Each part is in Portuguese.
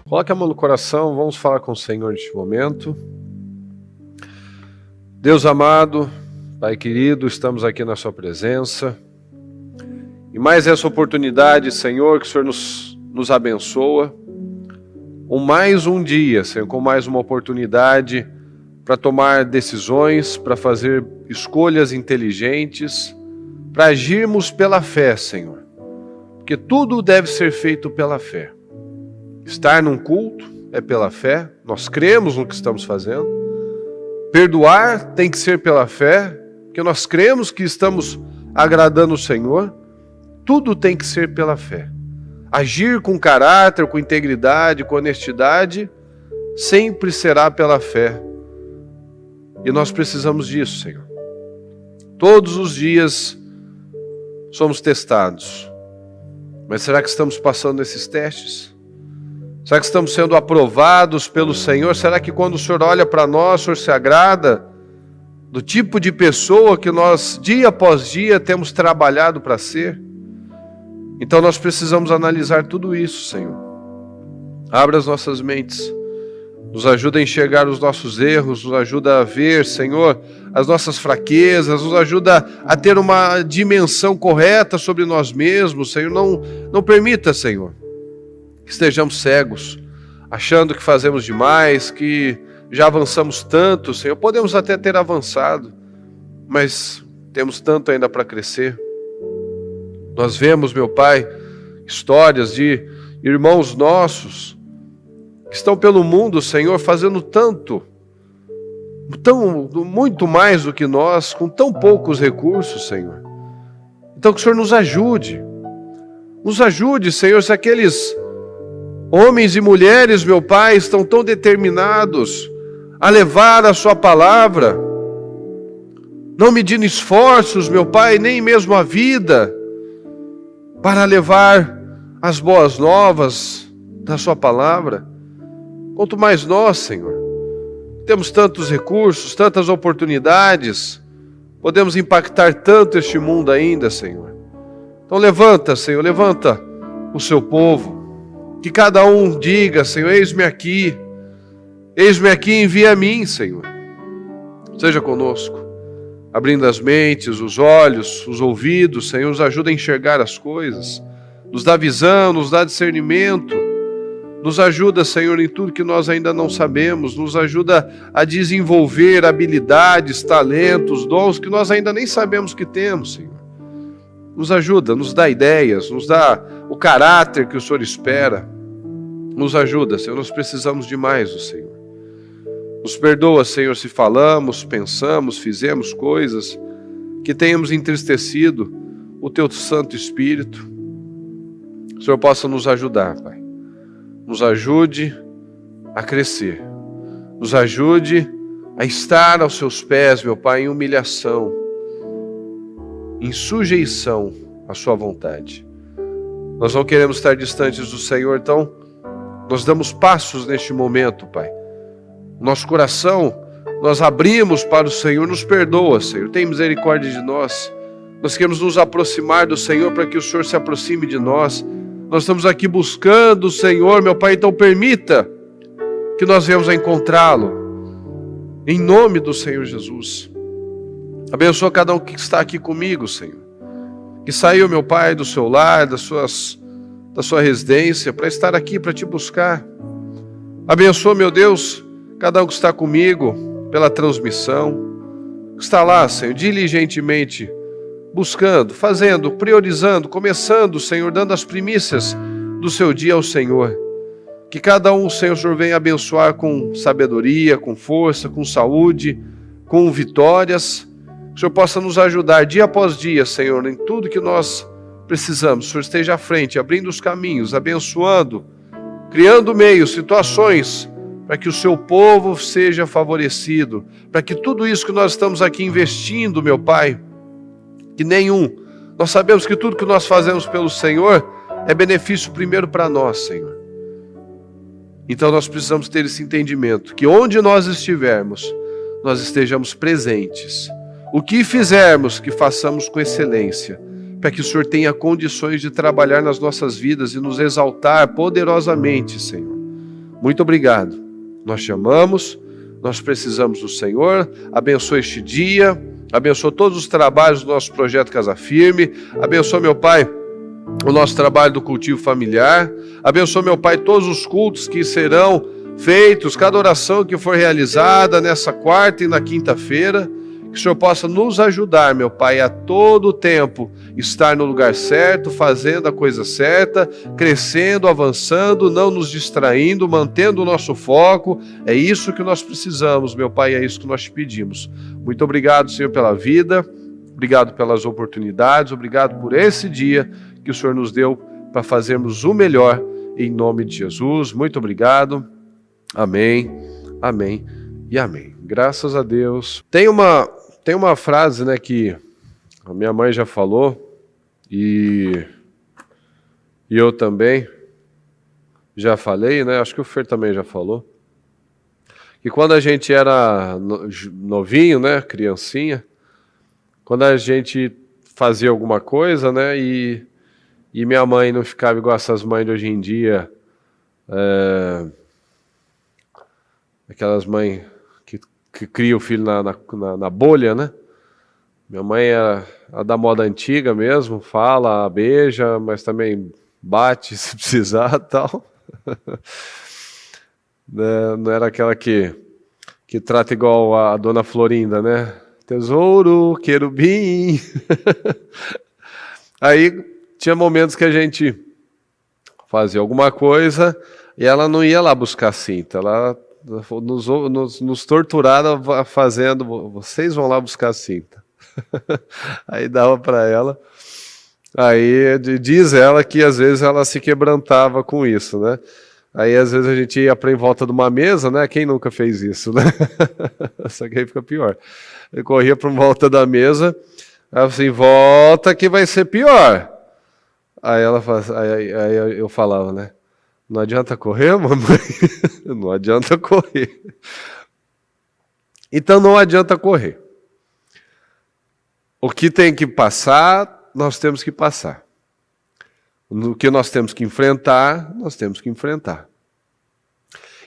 Coloque a mão no coração, vamos falar com o Senhor neste momento. Deus amado, Pai querido, estamos aqui na sua presença. E mais essa oportunidade, Senhor, que o Senhor nos abençoa. Com mais um dia, Senhor, com mais uma oportunidade para tomar decisões, para fazer escolhas inteligentes, para agirmos pela fé, Senhor. Porque tudo deve ser feito pela fé. Estar num culto é pela fé, nós cremos no que estamos fazendo. Perdoar tem que ser pela fé, porque nós cremos que estamos agradando o Senhor. Tudo tem que ser pela fé. Agir com caráter, com integridade, com honestidade, sempre será pela fé. E nós precisamos disso, Senhor. Todos os dias somos testados. Mas será que estamos passando nesses testes? Será que estamos sendo aprovados pelo Senhor? Será que quando o Senhor olha para nós, o Senhor se agrada do tipo de pessoa que nós, dia após dia, temos trabalhado para ser? Então nós precisamos analisar tudo isso, Senhor. Abra as nossas mentes, nos ajuda a enxergar os nossos erros, nos ajuda a ver, Senhor, as nossas fraquezas, nos ajuda a ter uma dimensão correta sobre nós mesmos, Senhor. Não permita, Senhor, que estejamos cegos, achando que fazemos demais, que já avançamos tanto, Senhor. Podemos até ter avançado, mas temos tanto ainda para crescer. Nós vemos, meu Pai, histórias de irmãos nossos que estão pelo mundo, Senhor, fazendo muito mais do que nós, com tão poucos recursos, Senhor. Então que o Senhor nos ajude, Senhor, se aqueles homens e mulheres, meu Pai, estão tão determinados a levar a sua palavra, não medindo esforços, meu Pai, nem mesmo a vida, para levar as boas novas da sua palavra. Quanto mais nós, Senhor, temos tantos recursos, tantas oportunidades, podemos impactar tanto este mundo ainda, Senhor. Então levanta, Senhor, levanta o seu povo. Que cada um diga, Senhor, eis-me aqui, envia a mim, Senhor. Seja conosco, abrindo as mentes, os olhos, os ouvidos, Senhor, nos ajuda a enxergar as coisas, nos dá visão, nos dá discernimento, nos ajuda, Senhor, em tudo que nós ainda não sabemos, nos ajuda a desenvolver habilidades, talentos, dons que nós ainda nem sabemos que temos, Senhor. Nos ajuda, nos dá ideias, nos dá o caráter que o Senhor espera. Nos ajuda, Senhor, nós precisamos demais do Senhor. Nos perdoa, Senhor, se falamos, pensamos, fizemos coisas que tenhamos entristecido o Teu Santo Espírito. O Senhor possa nos ajudar, Pai. Nos ajude a crescer. Nos ajude a estar aos Seus pés, meu Pai, em humilhação, em sujeição à Sua vontade. Nós não queremos estar distantes do Senhor, então nós damos passos neste momento, Pai. Nosso coração, nós abrimos para o Senhor, nos perdoa, Senhor, tem misericórdia de nós. Nós queremos nos aproximar do Senhor para que o Senhor se aproxime de nós. Nós estamos aqui buscando o Senhor, meu Pai, então permita que nós venhamos a encontrá-lo. Em nome do Senhor Jesus. Abençoa cada um que está aqui comigo, Senhor. Que saiu, meu Pai, do seu lar, da sua residência, para estar aqui, para te buscar. Abençoa, meu Deus, cada um que está comigo pela transmissão. Que está lá, Senhor, diligentemente buscando, fazendo, priorizando, começando, Senhor, dando as primícias do seu dia ao Senhor. Que cada um, Senhor, o Senhor venha abençoar com sabedoria, com força, com saúde, com vitórias. Que o Senhor possa nos ajudar dia após dia, Senhor, em tudo que nós precisamos. O Senhor esteja à frente, abrindo os caminhos, abençoando, criando meios, situações, para que o seu povo seja favorecido, para que tudo isso que nós estamos aqui investindo, meu Pai, que nós sabemos que tudo que nós fazemos pelo Senhor é benefício primeiro para nós, Senhor. Então nós precisamos ter esse entendimento, que onde nós estivermos, nós estejamos presentes. O que fizermos, que façamos com excelência, para que o Senhor tenha condições de trabalhar nas nossas vidas e nos exaltar poderosamente, Senhor. Muito obrigado. Nós te amamos, nós precisamos do Senhor. Abençoa este dia, abençoa todos os trabalhos do nosso projeto Casa Firme. Abençoa, meu Pai, o nosso trabalho do cultivo familiar. Abençoa, meu Pai, todos os cultos que serão feitos, cada oração que for realizada nessa quarta e na quinta-feira. Que o Senhor possa nos ajudar, meu Pai, a todo tempo estar no lugar certo, fazendo a coisa certa, crescendo, avançando, não nos distraindo, mantendo o nosso foco. É isso que nós precisamos, meu Pai, é isso que nós te pedimos. Muito obrigado, Senhor, pela vida, obrigado pelas oportunidades, obrigado por esse dia que o Senhor nos deu para fazermos o melhor em nome de Jesus. Muito obrigado. Amém, amém e amém. Graças a Deus. Tem uma frase, né, que a minha mãe já falou e eu também já falei, né? Acho que o Fer também já falou. Que quando a gente era novinho, né, criancinha, quando a gente fazia alguma coisa, né, e minha mãe não ficava igual essas mães de hoje em dia, aquelas mães que cria o filho na bolha, né? Minha mãe é a da moda antiga mesmo, fala, beija, mas também bate se precisar e tal. Não era aquela que trata igual a dona Florinda, né? Tesouro, querubim. Aí tinha momentos que a gente fazia alguma coisa e ela não ia lá buscar cinta, ela nos torturava fazendo, vocês vão lá buscar cinta. Aí dava para ela. Aí diz ela que às vezes ela se quebrantava com isso, né? Aí às vezes a gente ia para em volta de uma mesa, né? Quem nunca fez isso, né? Só que aí fica pior. Eu corria para volta da mesa, ela assim, volta que vai ser pior. Aí aí eu falava, né? Não adianta correr, mamãe? Não adianta correr. Então não adianta correr. O que tem que passar, nós temos que passar. O que nós temos que enfrentar, nós temos que enfrentar.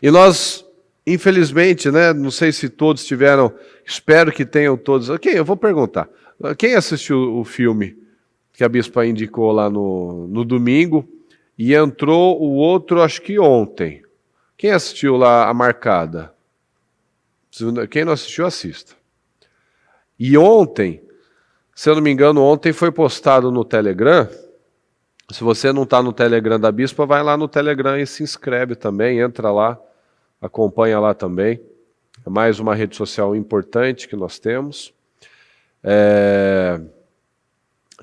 E nós, infelizmente, né, não sei se todos tiveram, espero que tenham todos. Ok, eu vou perguntar. Quem assistiu o filme que a bispa indicou lá no domingo? E entrou o outro, acho que ontem. Quem assistiu lá a marcada? Quem não assistiu, assista. E ontem, se eu não me engano, ontem foi postado no Telegram. Se você não está no Telegram da Bispa, vai lá no Telegram e se inscreve também, entra lá, acompanha lá também. É mais uma rede social importante que nós temos.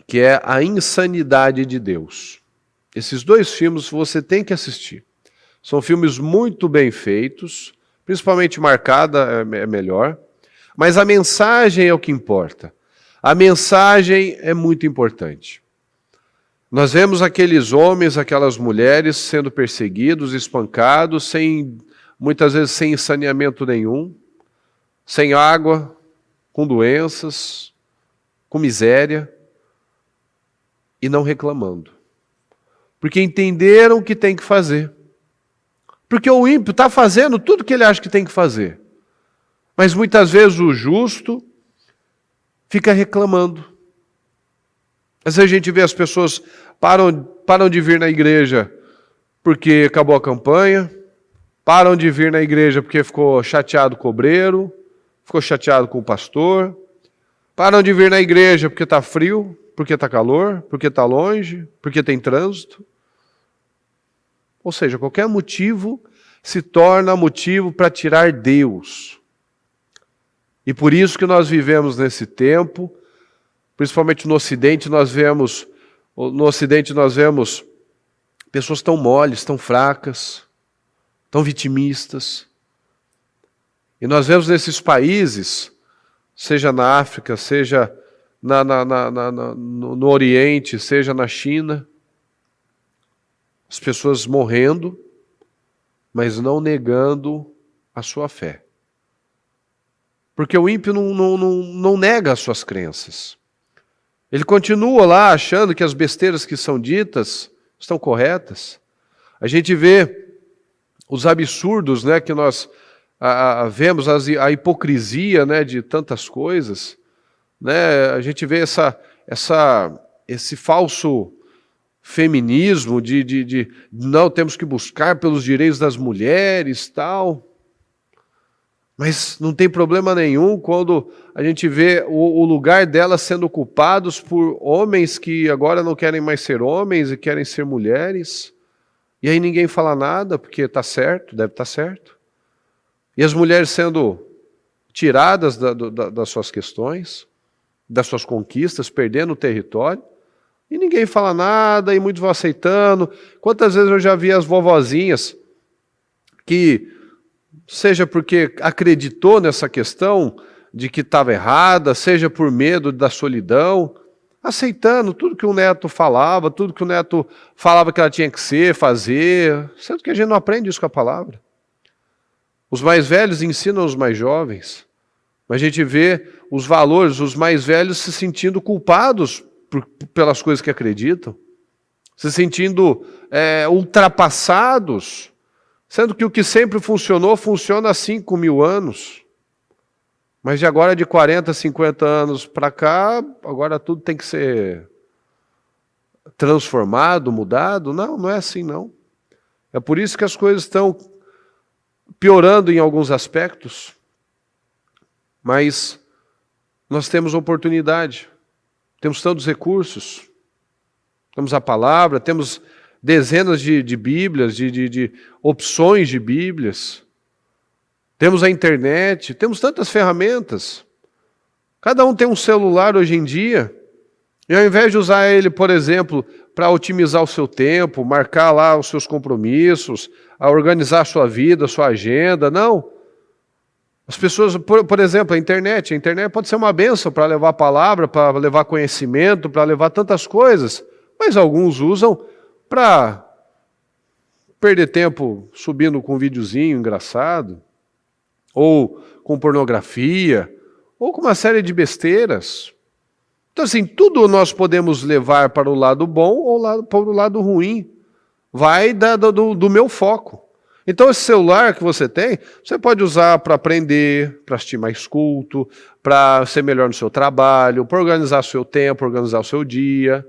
Que é A Insanidade de Deus. Esses dois filmes você tem que assistir. São filmes muito bem feitos, principalmente marcada é melhor, mas a mensagem é o que importa. A mensagem é muito importante. Nós vemos aqueles homens, aquelas mulheres sendo perseguidos, espancados, muitas vezes sem saneamento nenhum, sem água, com doenças, com miséria, e não reclamando. Porque entenderam o que tem que fazer. Porque o ímpio está fazendo tudo o que ele acha que tem que fazer. Mas muitas vezes o justo fica reclamando. Às vezes a gente vê as pessoas param de vir na igreja porque acabou a campanha, param de vir na igreja porque ficou chateado com o obreiro, ficou chateado com o pastor, param de vir na igreja porque está frio, porque está calor, porque está longe, porque tem trânsito. Ou seja, qualquer motivo se torna motivo para tirar Deus. E por isso que nós vivemos nesse tempo, principalmente no Ocidente, nós vemos pessoas tão moles, tão fracas, tão vitimistas. E nós vemos nesses países, seja na África, seja no Oriente, seja na China, as pessoas morrendo, mas não negando a sua fé. Porque o ímpio não nega as suas crenças. Ele continua lá achando que as besteiras que são ditas estão corretas. A gente vê os absurdos, né, que nós vemos, a hipocrisia, né, de tantas coisas, né? A gente vê esse falso feminismo de não, temos que buscar pelos direitos das mulheres, tal. Mas não tem problema nenhum quando a gente vê o lugar delas sendo ocupados por homens que agora não querem mais ser homens e querem ser mulheres. E aí ninguém fala nada, porque está certo, deve estar certo. E as mulheres sendo tiradas das suas questões, das suas conquistas, perdendo o território. E ninguém fala nada, e muitos vão aceitando. Quantas vezes eu já vi as vovozinhas que, seja porque acreditou nessa questão de que estava errada, seja por medo da solidão, aceitando tudo que o neto falava, tudo que o neto falava que ela tinha que ser, fazer, sendo que a gente não aprende isso com a palavra. Os mais velhos ensinam os mais jovens, mas a gente vê os valores, os mais velhos se sentindo culpados pelas coisas que acreditam, se sentindo ultrapassados, sendo que o que sempre funcionou, funciona há 5.000 anos. Mas de agora, de 40, 50 anos para cá, agora tudo tem que ser transformado, mudado. Não, não é assim não. É por isso que as coisas estão piorando em alguns aspectos, mas nós temos oportunidade, temos tantos recursos, temos a palavra, temos dezenas de bíblias, de opções de bíblias, temos a internet, temos tantas ferramentas. Cada um tem um celular hoje em dia, e ao invés de usar ele, por exemplo, para otimizar o seu tempo, marcar lá os seus compromissos, a organizar a sua vida, a sua agenda, não. As pessoas, por exemplo, a internet pode ser uma bênção para levar a palavra, para levar conhecimento, para levar tantas coisas, mas alguns usam para perder tempo subindo com um videozinho engraçado, ou com pornografia, ou com uma série de besteiras. Então, assim, tudo nós podemos levar para o lado bom ou para o lado ruim. Vai do meu foco. Então, esse celular que você tem, você pode usar para aprender, para assistir mais culto, para ser melhor no seu trabalho, para organizar o seu tempo, organizar o seu dia,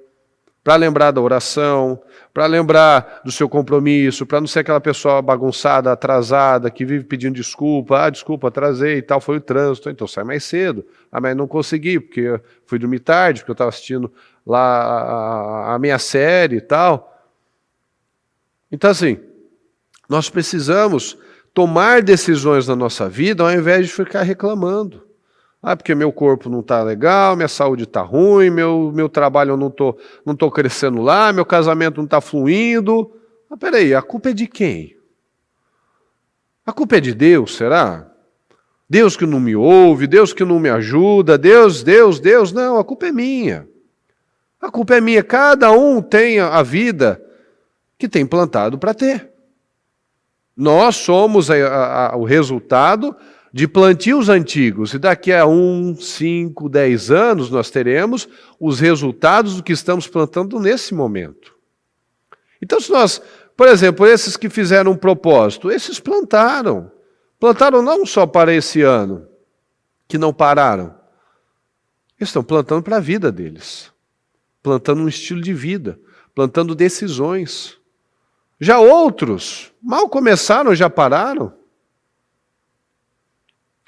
para lembrar da oração, para lembrar do seu compromisso, para não ser aquela pessoa bagunçada, atrasada, que vive pedindo desculpa. Ah, desculpa, atrasei e tal, foi o trânsito, então sai mais cedo. Ah, mas não consegui, porque eu fui dormir tarde, porque eu estava assistindo lá a minha série e tal. Então, assim, nós precisamos tomar decisões na nossa vida ao invés de ficar reclamando. Ah, porque meu corpo não está legal, minha saúde está ruim, meu trabalho eu não tô crescendo lá, meu casamento não está fluindo. Ah, peraí, a culpa é de quem? A culpa é de Deus, será? Deus que não me ouve, Deus que não me ajuda, Deus, não, a culpa é minha. A culpa é minha, cada um tem a vida que tem plantado para ter. Nós somos o resultado de plantios antigos, e daqui a 1, 5, 10 anos nós teremos os resultados do que estamos plantando nesse momento. Então, se nós, por exemplo, esses que fizeram um propósito, esses plantaram não só para esse ano, que não pararam, eles estão plantando para a vida deles, plantando um estilo de vida, plantando decisões. Já outros, mal começaram, já pararam.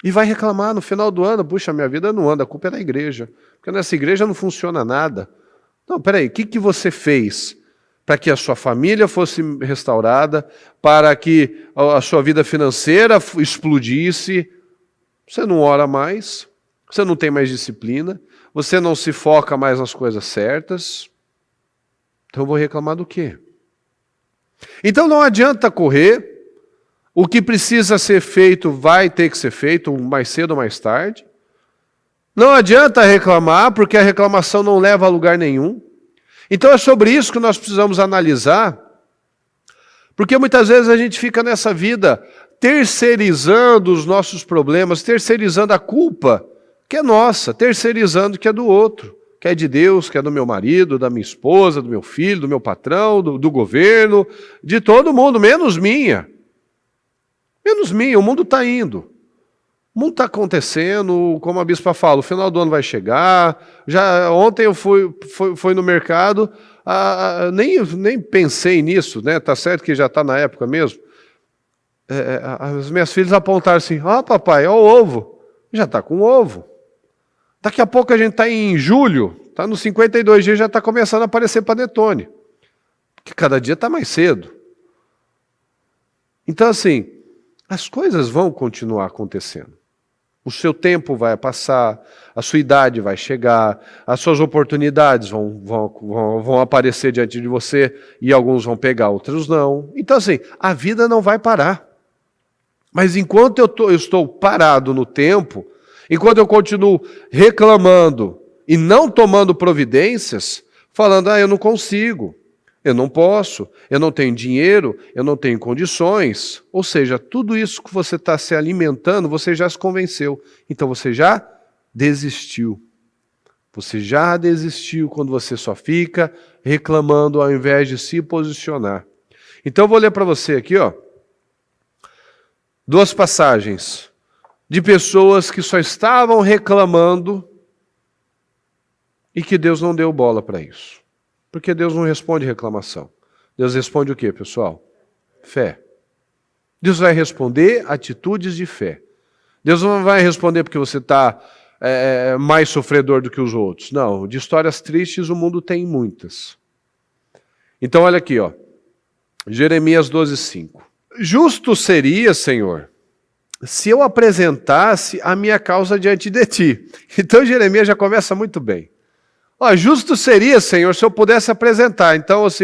E vai reclamar no final do ano, puxa, minha vida não anda, a culpa é da igreja, porque nessa igreja não funciona nada. Não, peraí, o que você fez para que a sua família fosse restaurada, para que a sua vida financeira explodisse? Você não ora mais, você não tem mais disciplina, você não se foca mais nas coisas certas, então eu vou reclamar do quê? Então não adianta correr. O que precisa ser feito vai ter que ser feito mais cedo ou mais tarde. Não adianta reclamar, porque a reclamação não leva a lugar nenhum. Então é sobre isso que nós precisamos analisar, porque muitas vezes a gente fica nessa vida terceirizando os nossos problemas, terceirizando a culpa que é nossa, terceirizando que é do outro, que é de Deus, que é do meu marido, da minha esposa, do meu filho, do meu patrão, do governo, de todo mundo, menos minha. Menos minha, o mundo está indo. O mundo está acontecendo, como a bispa fala, o final do ano vai chegar. Já ontem eu fui no mercado, nem pensei nisso, né? Tá certo que já está na época mesmo. As minhas filhas apontaram assim: papai, ó o ovo. Já está com ovo. Daqui a pouco a gente está em julho, está nos 52 dias, já está começando a aparecer panetone. Porque cada dia está mais cedo. Então, assim, as coisas vão continuar acontecendo. O seu tempo vai passar, a sua idade vai chegar, as suas oportunidades vão aparecer diante de você e alguns vão pegar, outros não. Então, assim, a vida não vai parar. Mas enquanto eu estou parado no tempo, enquanto eu continuo reclamando e não tomando providências, falando, eu não consigo, eu não posso, eu não tenho dinheiro, eu não tenho condições. Ou seja, tudo isso que você está se alimentando, você já se convenceu. Então você já desistiu. Você já desistiu quando você só fica reclamando ao invés de se posicionar. Então eu vou ler para você aqui, duas passagens de pessoas que só estavam reclamando e que Deus não deu bola para isso. Porque Deus não responde reclamação. Deus responde o quê, pessoal? Fé. Deus vai responder atitudes de fé. Deus não vai responder porque você está mais sofredor do que os outros. Não, de histórias tristes o mundo tem muitas. Então olha aqui, Jeremias 12:5. Justo seria, Senhor, se eu apresentasse a minha causa diante de ti. Então Jeremias já começa muito bem. Justo seria, Senhor, se eu pudesse apresentar. Então, assim,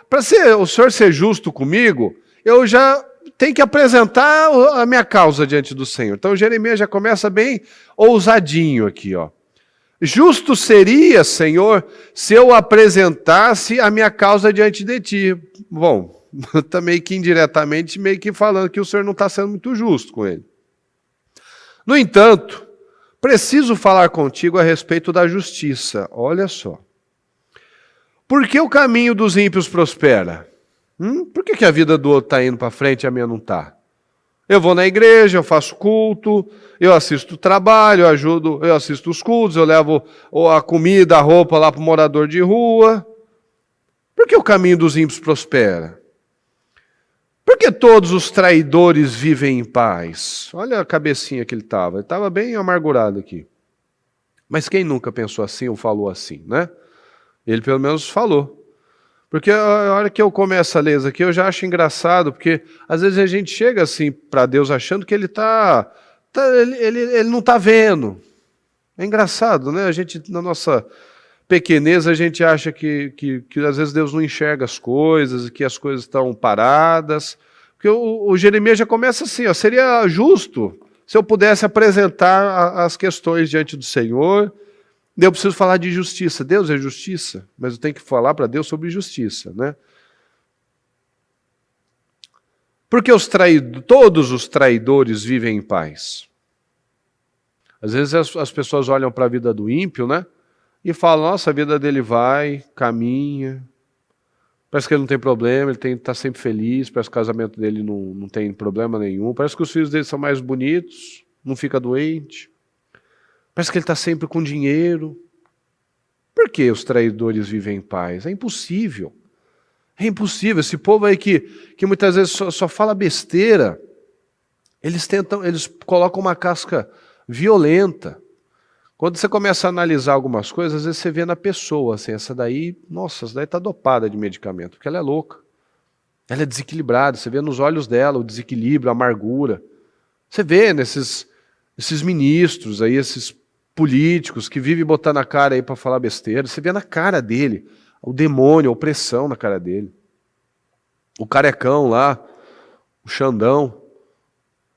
para o Senhor ser justo comigo, eu já tenho que apresentar a minha causa diante do Senhor. Então Jeremias já começa bem ousadinho aqui, Justo seria, Senhor, se eu apresentasse a minha causa diante de ti. Bom, está meio que indiretamente, meio que falando que o Senhor não está sendo muito justo com ele. No entanto, preciso falar contigo a respeito da justiça. Olha só. Por que o caminho dos ímpios prospera? Por que a vida do outro está indo para frente e a minha não está? Eu vou na igreja, eu faço culto, eu assisto o trabalho, eu assisto os cultos, eu levo a comida, a roupa lá para o morador de rua. Por que o caminho dos ímpios prospera? Por que todos os traidores vivem em paz? Olha a cabecinha que ele estava bem amargurado aqui. Mas quem nunca pensou assim ou falou assim, né? Ele pelo menos falou. Porque a hora que eu começo a ler isso aqui, eu já acho engraçado, porque às vezes a gente chega assim para Deus achando que ele ele não está vendo. É engraçado, né? A gente, na nossa pequenez, a gente acha que às vezes Deus não enxerga as coisas, que as coisas estão paradas. Porque o Jeremias já começa assim, seria justo se eu pudesse apresentar as questões diante do Senhor. Eu preciso falar de justiça. Deus é justiça, mas eu tenho que falar para Deus sobre justiça, né? Porque todos os traidores vivem em paz. Às vezes as pessoas olham para a vida do ímpio, né? E falam, nossa, a vida dele vai, caminha, parece que ele não tem problema, ele está sempre feliz, parece que o casamento dele não tem problema nenhum, parece que os filhos dele são mais bonitos, não fica doente, parece que ele está sempre com dinheiro. Por que os traidores vivem em paz? É impossível. É impossível. Esse povo aí que muitas vezes só fala besteira, eles colocam uma casca violenta. Quando você começa a analisar algumas coisas, às vezes você vê na pessoa, assim, essa daí está dopada de medicamento, porque ela é louca. Ela é desequilibrada, você vê nos olhos dela o desequilíbrio, a amargura. Você vê nesses ministros aí, esses políticos que vivem botando a cara aí para falar besteira, você vê na cara dele o demônio, a opressão na cara dele. O carecão lá, o Xandão,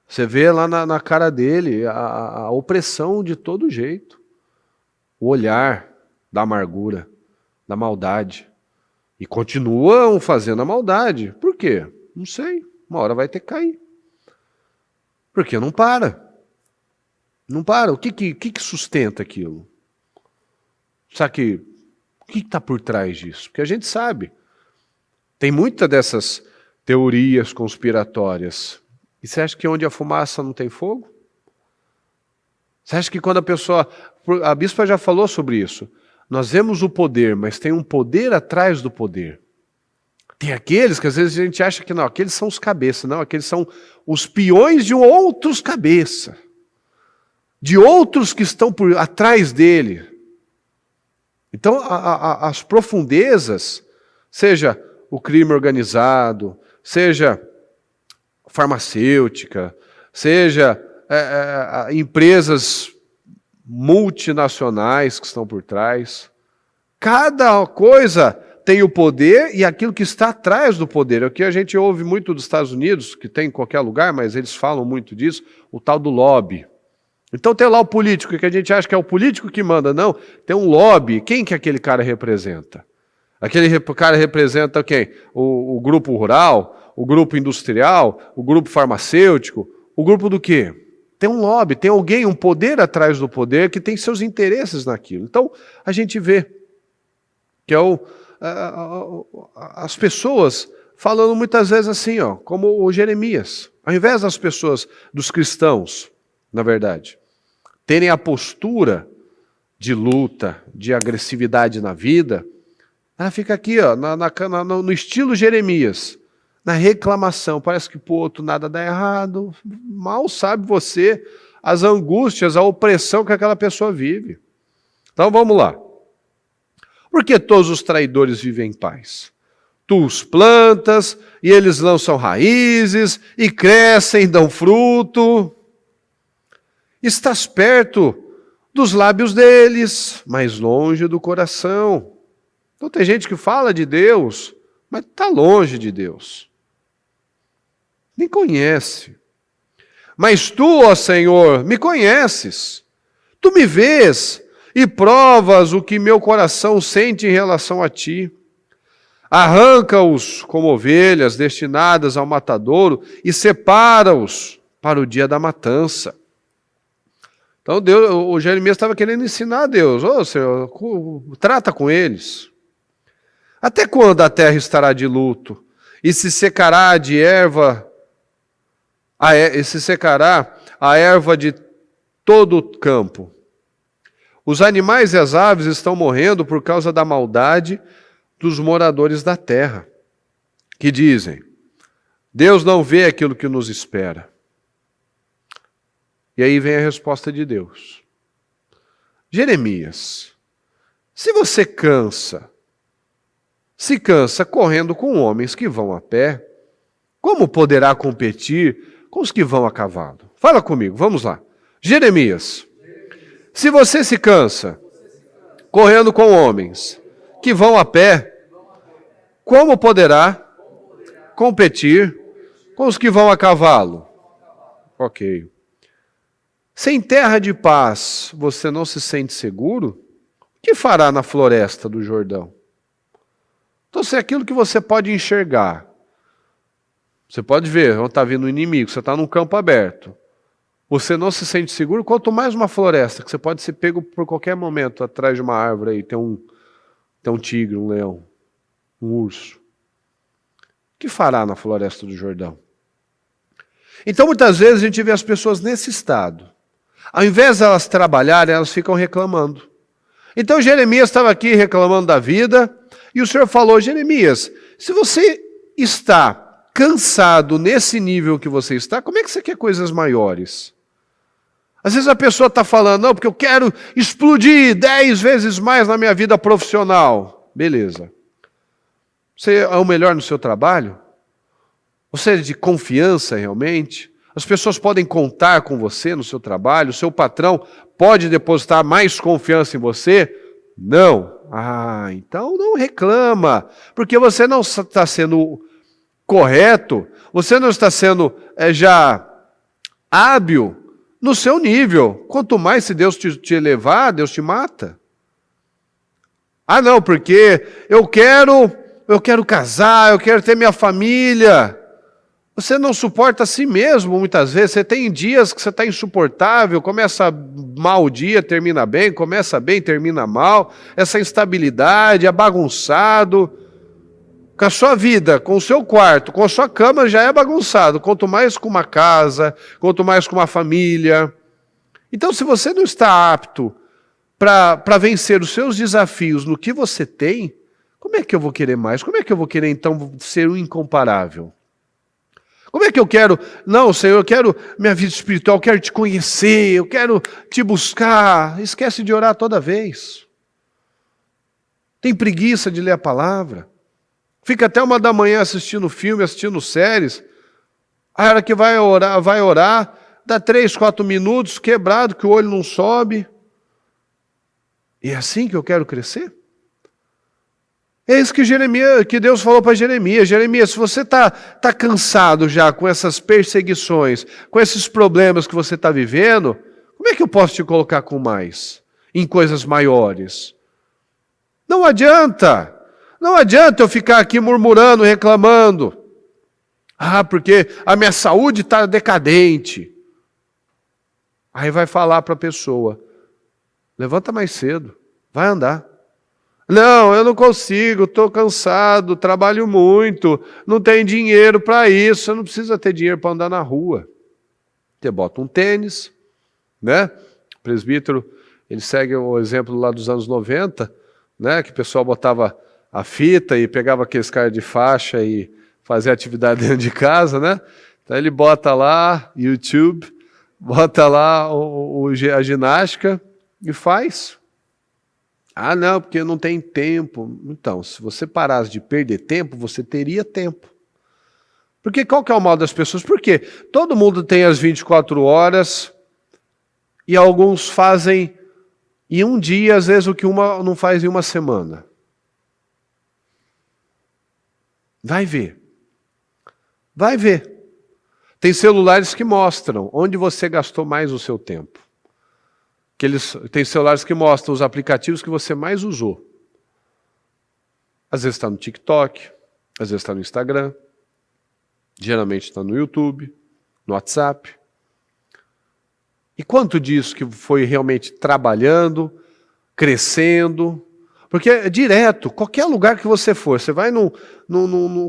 você vê lá na cara dele a opressão de todo jeito. O olhar da amargura, da maldade. E continuam fazendo a maldade. Por quê? Não sei. Uma hora vai ter que cair. Porque não para. Não para. O que sustenta aquilo? Sabe o que está por trás disso? Porque a gente sabe. Tem muitas dessas teorias conspiratórias. E você acha que onde a fumaça não tem fogo? Você acha que quando a pessoa... A bispa já falou sobre isso. Nós vemos o poder, mas tem um poder atrás do poder. Tem aqueles que às vezes a gente acha que não, aqueles são os cabeças. Não, aqueles são os peões de outros cabeças. De outros que estão por atrás dele. Então, as profundezas, seja o crime organizado, seja farmacêutica, seja empresas multinacionais que estão por trás. Cada coisa tem o poder e aquilo que está atrás do poder. É o que a gente ouve muito dos Estados Unidos, que tem em qualquer lugar, mas eles falam muito disso, o tal do lobby. Então tem lá o político, que a gente acha que é o político que manda. Não, tem um lobby. Quem que aquele cara representa? Aquele cara representa quem? O grupo rural, o grupo industrial, o grupo farmacêutico, o grupo do quê? Tem um lobby, tem alguém, um poder atrás do poder que tem seus interesses naquilo. Então, a gente vê que as pessoas falando muitas vezes assim, ó, como o Jeremias. Ao invés das pessoas, dos cristãos, na verdade, terem a postura de luta, de agressividade na vida, ela fica aqui, ó, no estilo Jeremias. Na reclamação, parece que pro outro nada dá errado, mal sabe você as angústias, a opressão que aquela pessoa vive. Então vamos lá. Por que todos os traidores vivem em paz? Tu os plantas, e eles lançam raízes, e crescem, dão fruto. Estás perto dos lábios deles, mas longe do coração. Então tem gente que fala de Deus, mas está longe de Deus. Nem conhece. Mas tu, ó Senhor, me conheces. Tu me vês e provas o que meu coração sente em relação a ti. Arranca-os como ovelhas destinadas ao matadouro e separa-os para o dia da matança. Então o Jeremias estava querendo ensinar a Deus. Ô Senhor, trata com eles. Até quando a terra estará de luto e se secará de erva... E se secará a erva de todo o campo. Os animais e as aves estão morrendo por causa da maldade dos moradores da terra, que dizem, Deus não vê aquilo que nos espera. E aí vem a resposta de Deus. Jeremias, se você se cansa correndo com homens que vão a pé, como poderá competir com os que vão a cavalo? Fala comigo, vamos lá. Jeremias, se você se cansa correndo com homens que vão a pé, como poderá competir com os que vão a cavalo? Ok. Sem terra de paz, você não se sente seguro? O que fará na floresta do Jordão? Então, se é aquilo que você pode enxergar, você pode ver, onde está vindo o inimigo, você está num campo aberto. Você não se sente seguro, quanto mais uma floresta, que você pode ser pego por qualquer momento atrás de uma árvore aí, tem um tigre, um leão, um urso. O que fará na floresta do Jordão? Então, muitas vezes, a gente vê as pessoas nesse estado. Ao invés de elas trabalharem, elas ficam reclamando. Então, Jeremias estava aqui reclamando da vida, e o Senhor falou, Jeremias, se você está cansado nesse nível que você está, como é que você quer coisas maiores? Às vezes a pessoa está falando, não, porque eu quero explodir 10 vezes mais na minha vida profissional. Beleza. Você é o melhor no seu trabalho? Você é de confiança realmente? As pessoas podem contar com você no seu trabalho? O seu patrão pode depositar mais confiança em você? Não. Ah, então não reclama, porque você não está sendo correto, você não está sendo já hábil no seu nível. Quanto mais se Deus te elevar, Deus te mata. Ah não, porque eu quero casar, eu quero ter minha família. Você não suporta a si mesmo muitas vezes, você tem dias que você está insuportável, começa mal o dia, termina bem, começa bem, termina mal, essa instabilidade, é bagunçado. com a sua vida, com o seu quarto, com a sua cama já é bagunçado, quanto mais com uma casa, quanto mais com uma família. Então, se você não está apto para vencer os seus desafios no que você tem, como é que eu vou querer mais? Como é que eu vou querer, então, ser um incomparável? Como é que eu quero? Não, Senhor, eu quero minha vida espiritual, eu quero te conhecer, eu quero te buscar. Esquece de orar toda vez. Tem preguiça de ler a palavra. Fica até 1h assistindo filme, assistindo séries. A hora que vai orar, dá 3, 4 minutos, quebrado, que o olho não sobe. E é assim que eu quero crescer? É isso que Deus falou para Jeremias. Jeremias, se você está cansado já com essas perseguições, com esses problemas que você está vivendo, como é que eu posso te colocar com mais? Em coisas maiores? Não adianta. Não adianta eu ficar aqui murmurando, reclamando. Porque a minha saúde está decadente. Aí vai falar para a pessoa, levanta mais cedo, vai andar. Não, eu não consigo, estou cansado, trabalho muito, não tenho dinheiro para isso. Você não precisa ter dinheiro para andar na rua. Você bota um tênis, né? O presbítero, ele segue o exemplo lá dos anos 90, né? Que o pessoal botava a fita e pegava aqueles caras de faixa e fazia atividade dentro de casa, né? Então ele bota lá YouTube, bota lá a ginástica e faz. Não, porque não tem tempo. Então, se você parasse de perder tempo, você teria tempo. Porque qual que é o mal das pessoas? Porque todo mundo tem as 24 horas e alguns fazem em um dia, às vezes, o que uma não faz em uma semana. Vai ver. Vai ver. Tem celulares que mostram onde você gastou mais o seu tempo. Tem celulares que mostram os aplicativos que você mais usou. Às vezes está no TikTok, às vezes está no Instagram, geralmente está no YouTube, no WhatsApp. E quanto disso que foi realmente trabalhando, crescendo? Porque é direto, qualquer lugar que você for, você vai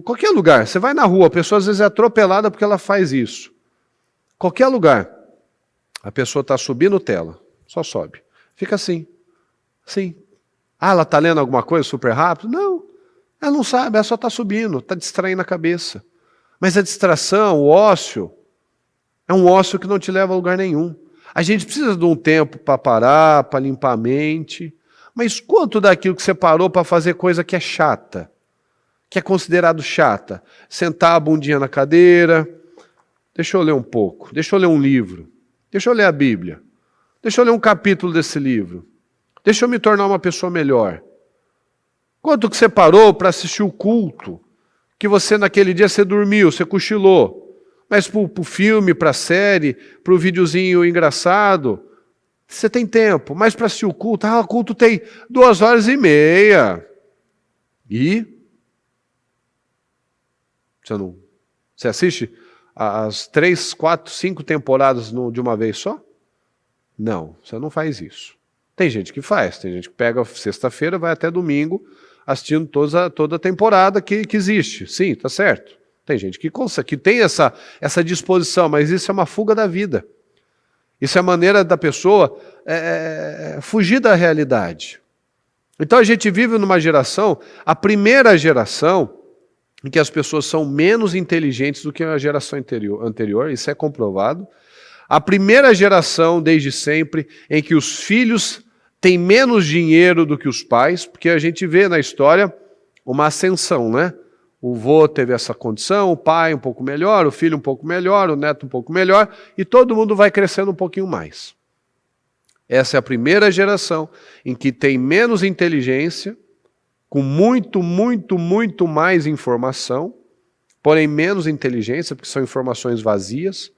qualquer lugar, você vai na rua, a pessoa às vezes é atropelada porque ela faz isso. Qualquer lugar, a pessoa está subindo tela, só sobe. Fica assim, assim. Ela está lendo alguma coisa super rápido? Não, ela não sabe, ela só está subindo, está distraindo a cabeça. Mas a distração, o ócio, é um ócio que não te leva a lugar nenhum. A gente precisa de um tempo para parar, para limpar a mente. Mas quanto daquilo que você parou para fazer coisa que é chata, que é considerado chata? Sentar a bundinha na cadeira, deixa eu ler um pouco, deixa eu ler um livro, deixa eu ler a Bíblia, deixa eu ler um capítulo desse livro, deixa eu me tornar uma pessoa melhor. Quanto que você parou para assistir o culto, que você naquele dia você dormiu, você cochilou, mas para o filme, para a série, para o videozinho engraçado, você tem tempo, mas para assistir o culto, o culto tem 2h30. E? Você assiste as 3, 4, 5 temporadas de uma vez só? Não, você não faz isso. Tem gente que faz, tem gente que pega sexta-feira, vai até domingo, assistindo toda a temporada que existe. Sim, tá certo. Tem gente que tem essa disposição, mas isso é uma fuga da vida. Isso é a maneira da pessoa fugir da realidade. Então a gente vive numa geração, a primeira geração, em que as pessoas são menos inteligentes do que a geração anterior, isso é comprovado. A primeira geração, desde sempre, em que os filhos têm menos dinheiro do que os pais, porque a gente vê na história uma ascensão, né? O vô teve essa condição, o pai um pouco melhor, o filho um pouco melhor, o neto um pouco melhor, e todo mundo vai crescendo um pouquinho mais. Essa é a primeira geração em que tem menos inteligência, com muito, muito, muito mais informação, porém menos inteligência, porque são informações vazias,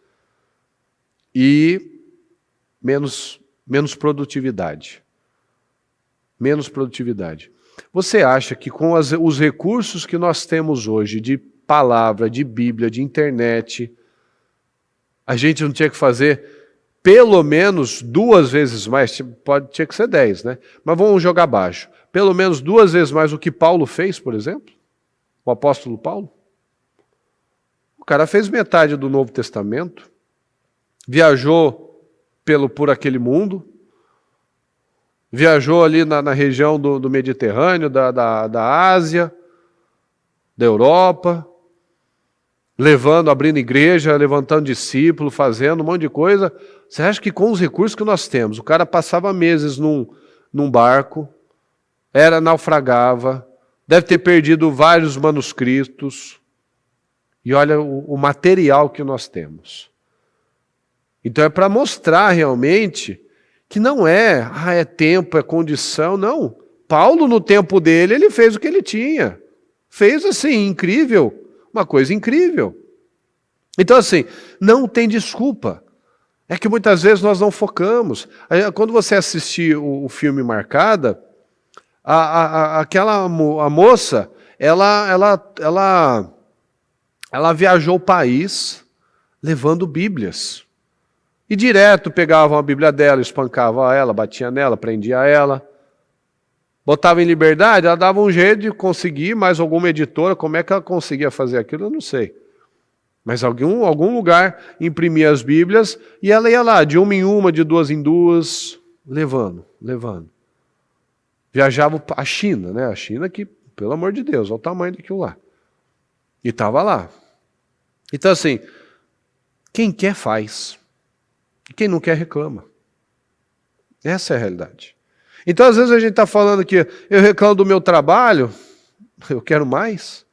e menos produtividade. Menos produtividade. Você acha que com os recursos que nós temos hoje, de palavra, de Bíblia, de internet, a gente não tinha que fazer pelo menos 2 vezes mais, tinha que ser 10, né? Mas vamos jogar baixo. Pelo menos 2 vezes mais o que Paulo fez, por exemplo? o apóstolo Paulo? O cara fez metade do Novo Testamento, viajou por aquele mundo, viajou ali na região do Mediterrâneo, da Ásia, da Europa, abrindo igreja, levantando discípulo, fazendo um monte de coisa. Você acha que com os recursos que nós temos, o cara passava meses num barco, naufragava, deve ter perdido vários manuscritos, e olha o material que nós temos. Então é para mostrar realmente que não é tempo, é condição, não. Paulo, no tempo dele, ele fez o que ele tinha. Fez assim, incrível, uma coisa incrível. Então assim, não tem desculpa. É que muitas vezes nós não focamos. Quando você assistir o filme Marcada, a moça, ela viajou o país levando Bíblias. E direto pegavam a Bíblia dela, espancavam ela, batia nela, prendia ela. Botava em liberdade, ela dava um jeito de conseguir, mais alguma editora, como é que ela conseguia fazer aquilo, eu não sei. Mas algum lugar imprimia as Bíblias e ela ia lá, de uma em uma, de duas em duas, levando. Viajava a China, né? A China que, pelo amor de Deus, olha o tamanho daquilo lá. E estava lá. Então assim, quem quer faz. Quem não quer reclama. Essa é a realidade. Então às vezes a gente está falando que eu reclamo do meu trabalho, eu quero mais.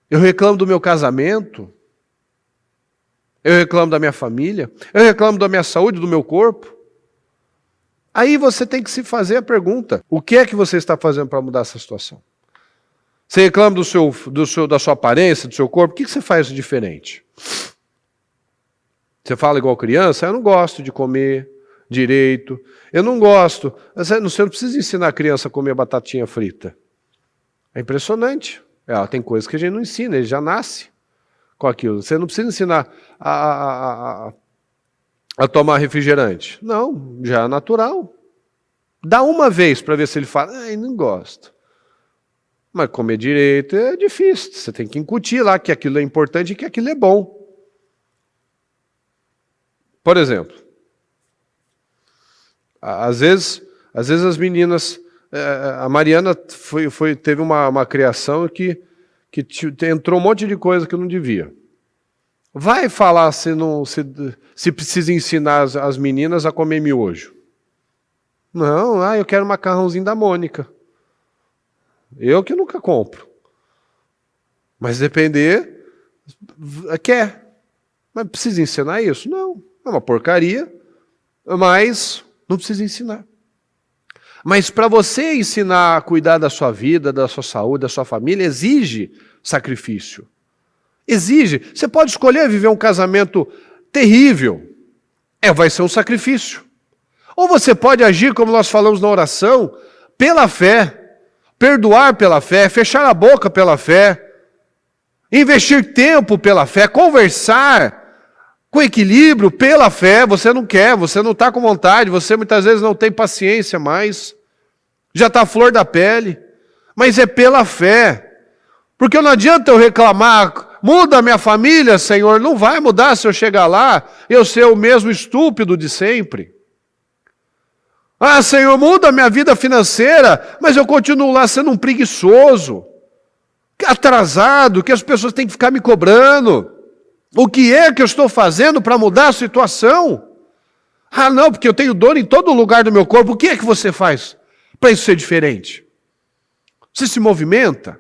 Eu reclamo do meu casamento, eu reclamo da minha família, eu reclamo da minha saúde, do meu corpo. Aí você tem que se fazer a pergunta, o que é que você está fazendo para mudar essa situação? Você reclama da sua aparência, do seu corpo, o que você faz de diferente? Você fala igual criança, eu não gosto de comer direito, eu não gosto. Você não precisa ensinar a criança a comer batatinha frita. É impressionante. Tem coisas que a gente não ensina, ele já nasce com aquilo. Você não precisa ensinar a tomar refrigerante. Não, já é natural. Dá uma vez para ver se ele fala, não gosto. Mas comer direito é difícil. Você tem que incutir lá que aquilo é importante e que aquilo é bom. Por exemplo, às vezes as meninas... A Mariana teve uma criação que entrou um monte de coisa que não devia. Vai falar se precisa ensinar as meninas a comer miojo. Não, eu quero macarrãozinho da Mônica. Eu que nunca compro. Mas depender, quer. Mas precisa ensinar isso? Não, é uma porcaria, mas não precisa ensinar. Mas para você ensinar a cuidar da sua vida, da sua saúde, da sua família, exige sacrifício. Exige. Você pode escolher viver um casamento terrível. Vai ser um sacrifício. Ou você pode agir, como nós falamos na oração, pela fé. Perdoar pela fé, fechar a boca pela fé. Investir tempo pela fé, conversar com equilíbrio pela fé. Você não quer, você não está com vontade, você muitas vezes não tem paciência mais, já está a flor da pele, mas é pela fé. Porque não adianta eu reclamar, muda a minha família, Senhor, não vai mudar se eu chegar lá, eu ser o mesmo estúpido de sempre. Senhor, muda a minha vida financeira, mas eu continuo lá sendo um preguiçoso, atrasado, que as pessoas têm que ficar me cobrando. O que é que eu estou fazendo para mudar a situação? Não, porque eu tenho dor em todo lugar do meu corpo. O que é que você faz para isso ser diferente? Você se movimenta?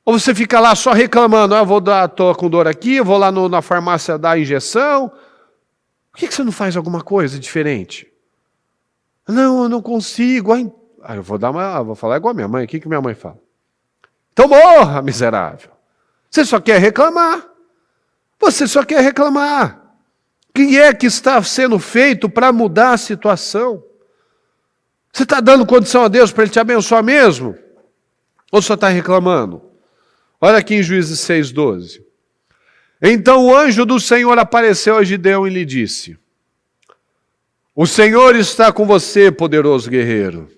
Ou você fica lá só reclamando, estou com dor aqui, eu vou lá na farmácia dar a injeção. Por que você não faz alguma coisa diferente? Não, eu não consigo. Eu vou falar igual a minha mãe. O que minha mãe fala? Então morra, miserável. Você só quer reclamar. Você só quer reclamar. O que é que está sendo feito para mudar a situação? Você está dando condição a Deus para Ele te abençoar mesmo? Ou só está reclamando? Olha aqui em Juízes 6:12. Então o anjo do Senhor apareceu a Gideão e lhe disse: o Senhor está com você, poderoso guerreiro.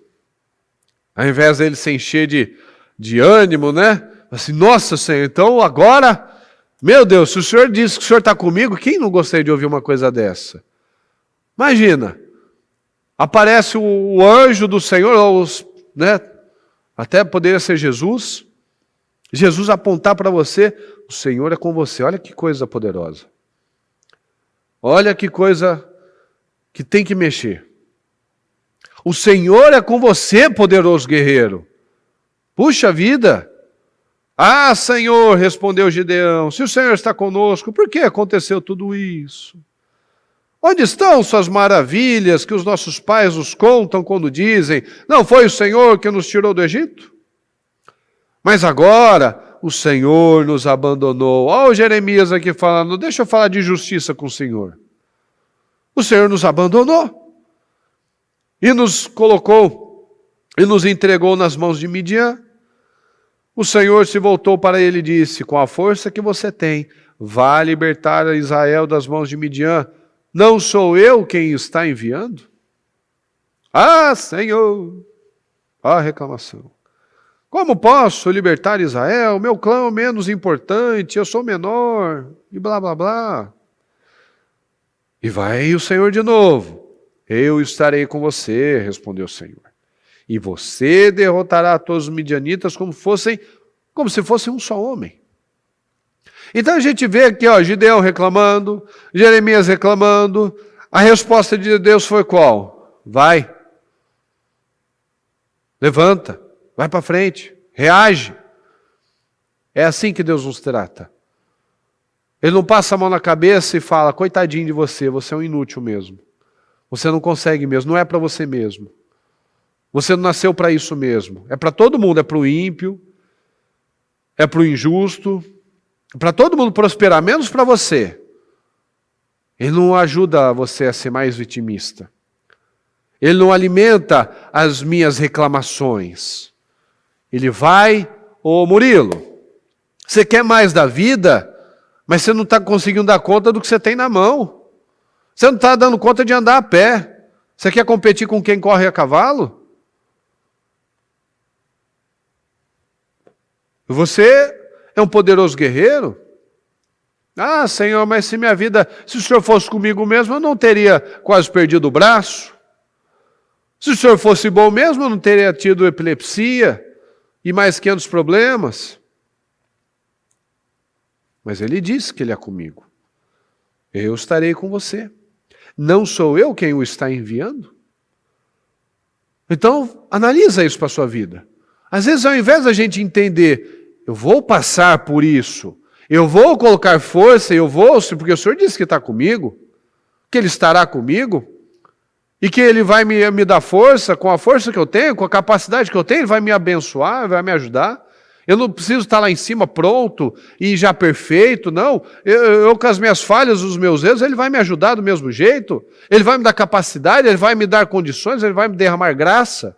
Ao invés dele se encher de ânimo, né? Assim, nossa, Senhor, então agora, meu Deus, se o Senhor diz que o Senhor está comigo, quem não gostaria de ouvir uma coisa dessa? Imagina, aparece o anjo do Senhor, né? Até poderia ser Jesus. Jesus apontar para você, o Senhor é com você. Olha que coisa poderosa. Olha que coisa que tem que mexer. O Senhor é com você, poderoso guerreiro. Puxa vida. Ah, Senhor, respondeu Gideão, se o Senhor está conosco, por que aconteceu tudo isso? Onde estão suas maravilhas que os nossos pais nos contam quando dizem, não foi o Senhor que nos tirou do Egito? Mas agora o Senhor nos abandonou. Olha o Jeremias aqui falando, deixa eu falar de justiça com o Senhor. O Senhor nos abandonou e nos colocou e nos entregou nas mãos de Midian. O Senhor se voltou para ele e disse, com a força que você tem, vá libertar a Israel das mãos de Midian. Não sou eu quem está enviando? Ah, Senhor! Ah, reclamação. Como posso libertar Israel? Meu clã é o menos importante, eu sou menor, e blá, blá, blá. E vai o Senhor de novo. Eu estarei com você, respondeu o Senhor. E você derrotará todos os midianitas como se fossem um só homem. Então a gente vê aqui, ó, Gideão reclamando, Jeremias reclamando. A resposta de Deus foi qual? Vai. Levanta. Vai para frente. Reage. É assim que Deus nos trata. Ele não passa a mão na cabeça e fala, coitadinho de você, você é um inútil mesmo. Você não consegue mesmo, não é para você mesmo. Você não nasceu para isso mesmo. É para todo mundo, é para o ímpio, é para o injusto, é para todo mundo prosperar, menos para você. Ele não ajuda você a ser mais vitimista. Ele não alimenta as minhas reclamações. Ele vai, ô Murilo, você quer mais da vida, mas você não está conseguindo dar conta do que você tem na mão. Você não está dando conta de andar a pé. Você quer competir com quem corre a cavalo? Você é um poderoso guerreiro? Ah, Senhor, mas se o Senhor fosse comigo mesmo, eu não teria quase perdido o braço. Se o Senhor fosse bom mesmo, eu não teria tido epilepsia e mais 500 problemas. Mas Ele disse que Ele é comigo. Eu estarei com você. Não sou eu quem o está enviando? Então, analisa isso para a sua vida. Às vezes, ao invés da gente entender, eu vou passar por isso, eu vou colocar força, porque o Senhor disse que está comigo, que Ele estará comigo, e que Ele vai me dar força, com a força que eu tenho, com a capacidade que eu tenho, Ele vai me abençoar, vai me ajudar. Eu não preciso estar lá em cima pronto e já perfeito, não. Eu com as minhas falhas, os meus erros, Ele vai me ajudar do mesmo jeito. Ele vai me dar capacidade, Ele vai me dar condições, Ele vai me derramar graça.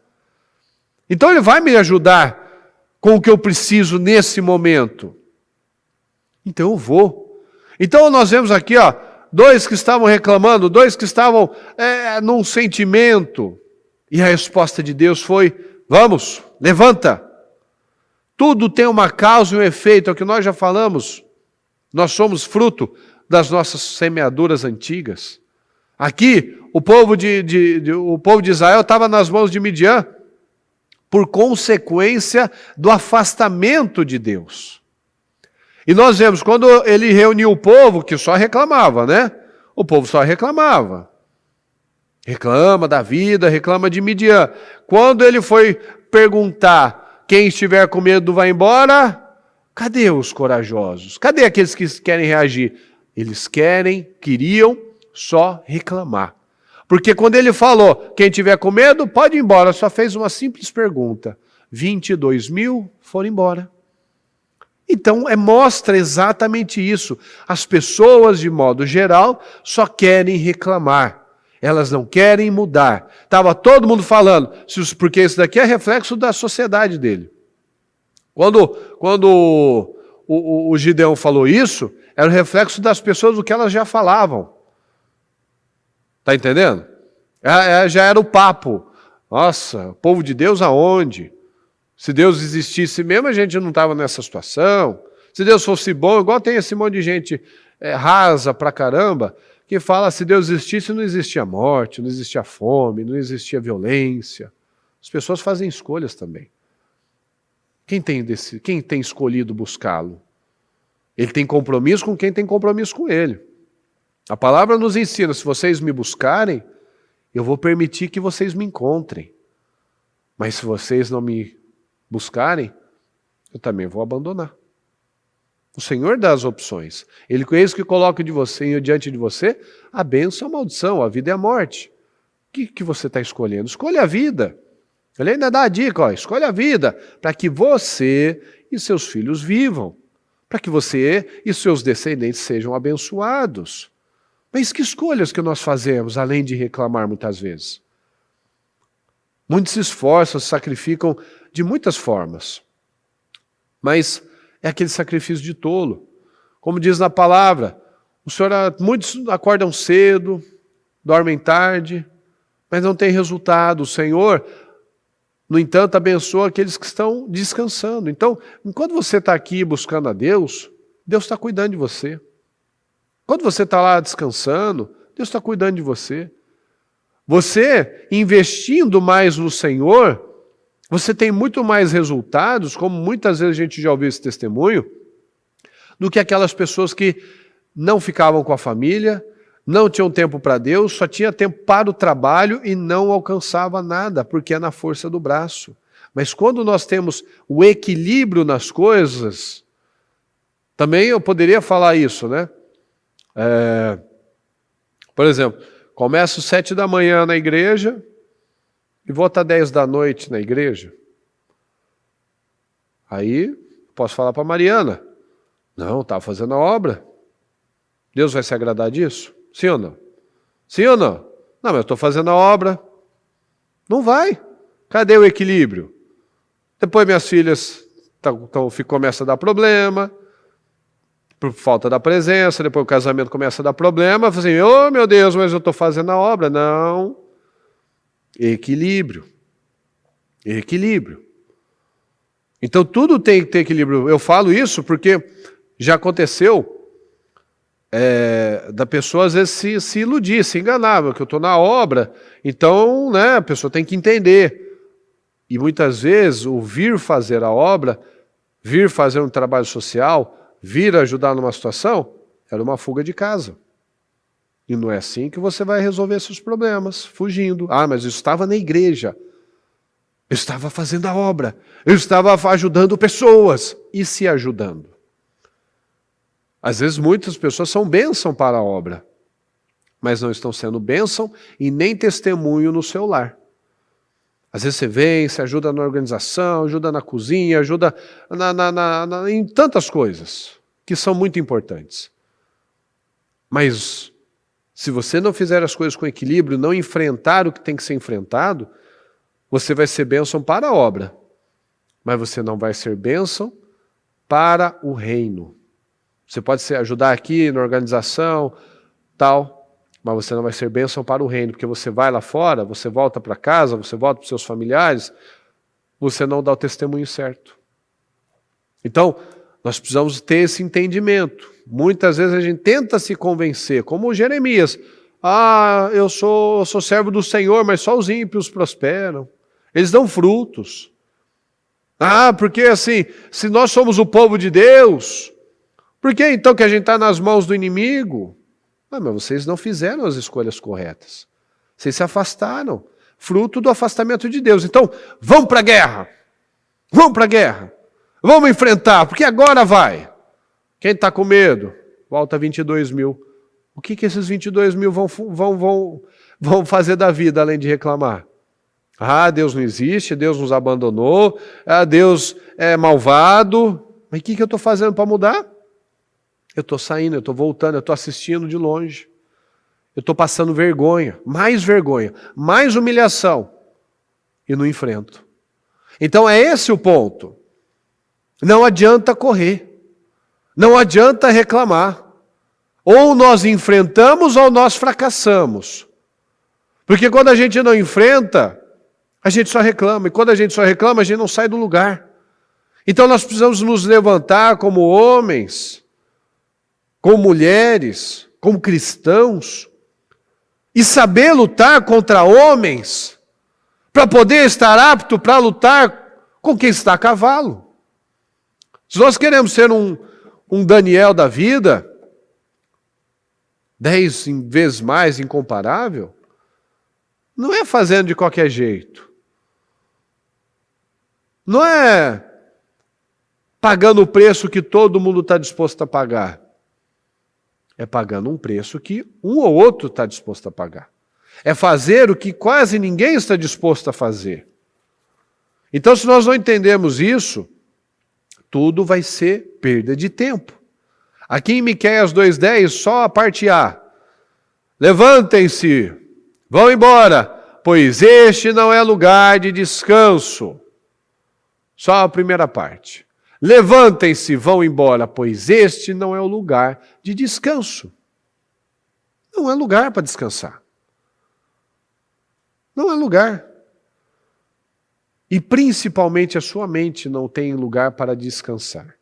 Então Ele vai me ajudar com o que eu preciso nesse momento. Então eu vou. Então nós vemos aqui, ó, dois que estavam reclamando, dois que estavam num sentimento. E a resposta de Deus foi, vamos, levanta. Tudo tem uma causa e um efeito, é o que nós já falamos. Nós somos fruto das nossas semeaduras antigas. Aqui, o povo de Israel estava nas mãos de Midian, por consequência do afastamento de Deus. E nós vemos, quando ele reuniu o povo, que só reclamava, né? O povo só reclamava. Reclama da vida, reclama de Midian. Quando ele foi perguntar, quem estiver com medo vai embora, cadê os corajosos? Cadê aqueles que querem reagir? Eles queriam só reclamar. Porque quando ele falou, quem tiver com medo, pode ir embora, só fez uma simples pergunta. 22 mil foram embora. Então, mostra exatamente isso. As pessoas, de modo geral, só querem reclamar. Elas não querem mudar. Estava todo mundo falando, porque isso daqui é reflexo da sociedade dele. Quando o Gideão falou isso, era o reflexo das pessoas do que elas já falavam. Está entendendo? Já era o papo. Nossa, povo de Deus aonde? Se Deus existisse mesmo, a gente não estava nessa situação. Se Deus fosse bom, igual tem esse monte de gente rasa pra caramba, que fala, se Deus existisse, não existia morte, não existia fome, não existia violência. As pessoas fazem escolhas também. Quem tem escolhido buscá-lo? Ele tem compromisso com quem tem compromisso com ele. A palavra nos ensina, se vocês me buscarem, eu vou permitir que vocês me encontrem. Mas se vocês não me buscarem, eu também vou abandonar. O Senhor dá as opções. Ele é isso que coloca diante de você a bênção e a maldição, a vida e a morte. O que você está escolhendo? Escolha a vida. Ele ainda dá a dica, escolha a vida, para que você e seus filhos vivam, para que você e seus descendentes sejam abençoados. Mas que escolhas que nós fazemos, além de reclamar muitas vezes? Muitos se esforçam, se sacrificam de muitas formas, mas é aquele sacrifício de tolo. Como diz na palavra, muitos acordam cedo, dormem tarde, mas não tem resultado. O Senhor, no entanto, abençoa aqueles que estão descansando. Então, enquanto você está aqui buscando a Deus, Deus está cuidando de você. Quando você está lá descansando, Deus está cuidando de você. Você, investindo mais no Senhor, você tem muito mais resultados, como muitas vezes a gente já ouviu esse testemunho, do que aquelas pessoas que não ficavam com a família, não tinham tempo para Deus, só tinha tempo para o trabalho e não alcançava nada, porque é na força do braço. Mas quando nós temos o equilíbrio nas coisas, também eu poderia falar isso, né? Por exemplo, começo 7 da manhã na igreja e vou até 10 da noite na igreja. Aí posso falar para Mariana, não, estava fazendo a obra. Deus vai se agradar disso? Sim ou não? Sim ou não? Não, mas eu estou fazendo a obra. Não vai. Cadê o equilíbrio? Depois minhas filhas começam a dar problema, por falta da presença, depois o casamento começa a dar problema, assim, oh meu Deus, mas eu estou fazendo a obra. Não. Equilíbrio. Equilíbrio. Então tudo tem que ter equilíbrio. Eu falo isso porque já aconteceu da pessoa às vezes se iludir, se enganar, porque eu estou na obra, então a pessoa tem que entender. E muitas vezes o vir fazer a obra, vir fazer um trabalho social, vir ajudar numa situação, era uma fuga de casa. E não é assim que você vai resolver seus problemas, fugindo. Ah, mas eu estava na igreja, eu estava fazendo a obra, eu estava ajudando pessoas e se ajudando. Às vezes muitas pessoas são bênção para a obra, mas não estão sendo bênção e nem testemunho no seu lar. Às vezes você vem, você ajuda na organização, ajuda na cozinha, ajuda em tantas coisas que são muito importantes. Mas se você não fizer as coisas com equilíbrio, não enfrentar o que tem que ser enfrentado, você vai ser bênção para a obra, mas você não vai ser bênção para o reino. Você pode ajudar aqui na organização, tal, mas você não vai ser bênção para o reino, porque você vai lá fora, você volta para casa, você volta para os seus familiares, você não dá o testemunho certo. Então, nós precisamos ter esse entendimento. Muitas vezes a gente tenta se convencer, como o Jeremias. Ah, eu sou servo do Senhor, mas só os ímpios prosperam. Eles dão frutos. Ah, porque assim, se nós somos o povo de Deus, por que então que a gente está nas mãos do inimigo? Ah, mas vocês não fizeram as escolhas corretas. Vocês se afastaram, fruto do afastamento de Deus. Então, vamos para a guerra. Vamos para a guerra. Vamos enfrentar, porque agora vai. Quem está com medo? Volta 22 mil. O que esses 22 mil vão fazer da vida, além de reclamar? Ah, Deus não existe, Deus nos abandonou, Deus é malvado. Mas o que eu estou fazendo para mudar? Eu estou saindo, eu estou voltando, eu estou assistindo de longe. Eu estou passando vergonha, mais humilhação. E não enfrento. Então é esse o ponto. Não adianta correr. Não adianta reclamar. Ou nós enfrentamos ou nós fracassamos. Porque quando a gente não enfrenta, A gente só reclama, e quando a gente só reclama, a gente não sai do lugar. Então nós precisamos nos levantar como homens, como mulheres, como cristãos, e saber lutar contra homens, para poder estar apto para lutar com quem está a cavalo. Se nós queremos ser um Daniel da vida, 10 vezes mais incomparável, não é fazendo de qualquer jeito. Não é pagando o preço que todo mundo está disposto a pagar. É pagando um preço que um ou outro está disposto a pagar. É fazer o que quase ninguém está disposto a fazer. Então, se nós não entendemos isso, tudo vai ser perda de tempo. Aqui em Miqueias 2,10, só a parte A. Levantem-se, vão embora, pois este não é lugar de descanso. Só a primeira parte. Levantem-se, vão embora, pois este não é o lugar de descanso. Não é lugar para descansar. Não é lugar. E principalmente a sua mente não tem lugar para descansar.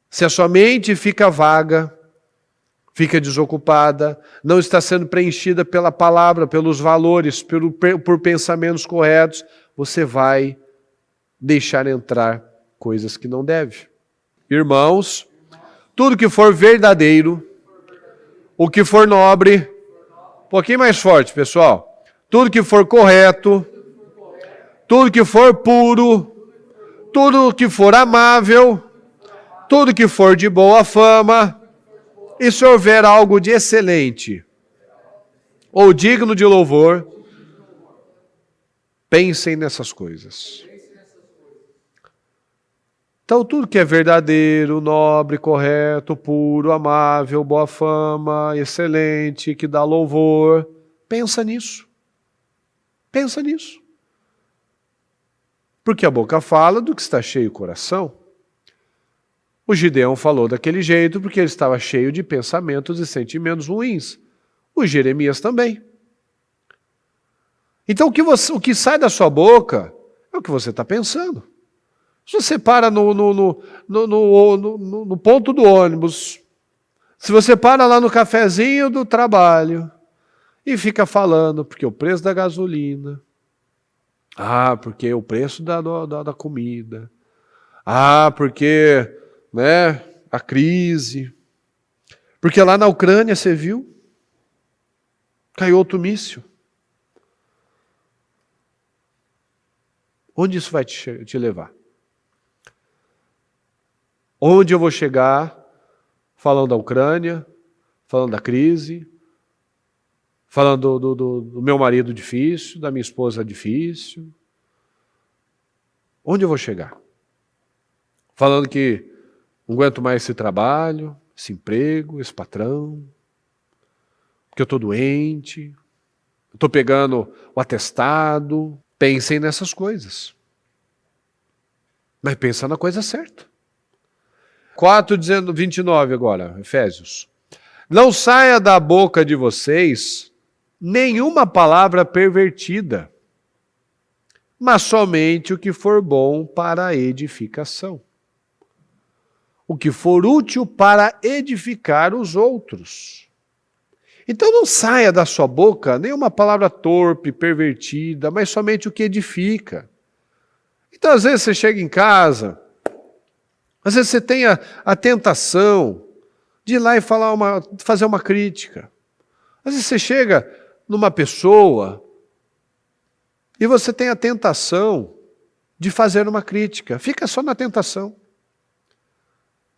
Se a sua mente fica vaga, fica desocupada, não está sendo preenchida pela palavra, pelos valores, por pensamentos corretos, você vai deixar entrar coisas que não deve. Irmãos, tudo que for verdadeiro, o que for nobre, um pouquinho mais forte, pessoal, tudo que for correto, tudo que for puro, tudo que for amável, tudo que for de boa fama, e se houver algo de excelente ou digno de louvor, pensem nessas coisas. Então, tudo que é verdadeiro, nobre, correto, puro, amável, boa fama, excelente, que dá louvor, pensa nisso. Pensa nisso. Porque a boca fala do que está cheio o coração. O Gideão falou daquele jeito porque ele estava cheio de pensamentos e sentimentos ruins. O Jeremias também. Então, o que sai da sua boca é o que você está pensando. Se você para no ponto do ônibus, se você para lá no cafezinho do trabalho e fica falando, porque o preço da gasolina, porque o preço da comida, porque a crise, porque lá na Ucrânia, você viu, caiu outro míssil. Onde isso vai te levar? Onde eu vou chegar falando da Ucrânia, falando da crise, falando do meu marido difícil, da minha esposa difícil? Onde eu vou chegar? Falando que não aguento mais esse trabalho, esse emprego, esse patrão, que eu estou doente, eu estou pegando o atestado. Pensem nessas coisas. Mas pensa na coisa certa. 4:29 agora, Efésios. Não saia da boca de vocês nenhuma palavra pervertida, mas somente o que for bom para a edificação. O que for útil para edificar os outros. Então não saia da sua boca nenhuma palavra torpe, pervertida, mas somente o que edifica. Então às vezes você chega em casa, às vezes você tem a tentação de ir lá e fazer uma crítica. Às vezes você chega numa pessoa e você tem a tentação de fazer uma crítica. Fica só na tentação.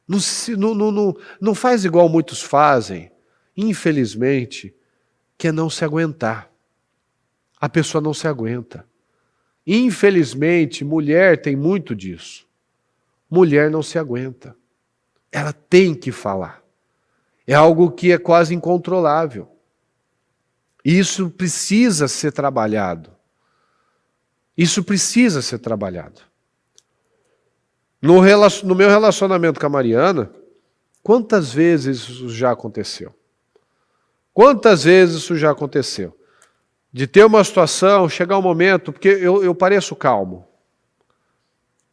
Não faz igual muitos fazem, infelizmente, que é não se aguentar. A pessoa não se aguenta. Infelizmente, mulher tem muito disso. Mulher não se aguenta. Ela tem que falar. É algo que é quase incontrolável. E isso precisa ser trabalhado. Isso precisa ser trabalhado. No meu relacionamento com a Mariana, quantas vezes isso já aconteceu? Quantas vezes isso já aconteceu? de ter uma situação, chegar um momento, porque eu pareço calmo,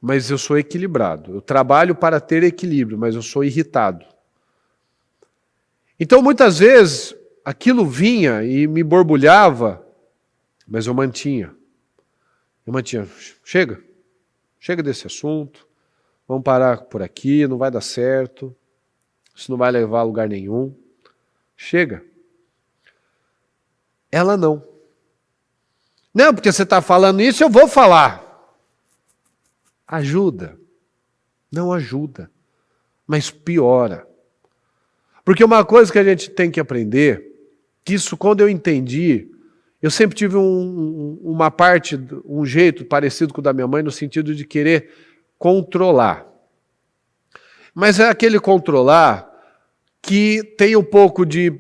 mas eu sou equilibrado. Eu trabalho para ter equilíbrio, mas eu sou irritado. Então, muitas vezes, aquilo vinha e me borbulhava, mas eu mantinha. Chega desse assunto, vamos parar por aqui, não vai dar certo, isso não vai levar a lugar nenhum. Chega. Ela não. Não, porque você está falando isso, eu vou falar. Ajuda. Não ajuda, mas piora. Porque uma coisa que a gente tem que aprender, que isso quando eu entendi, eu sempre tive uma parte, um jeito parecido com o da minha mãe, no sentido de querer controlar. Mas é aquele controlar que tem um pouco de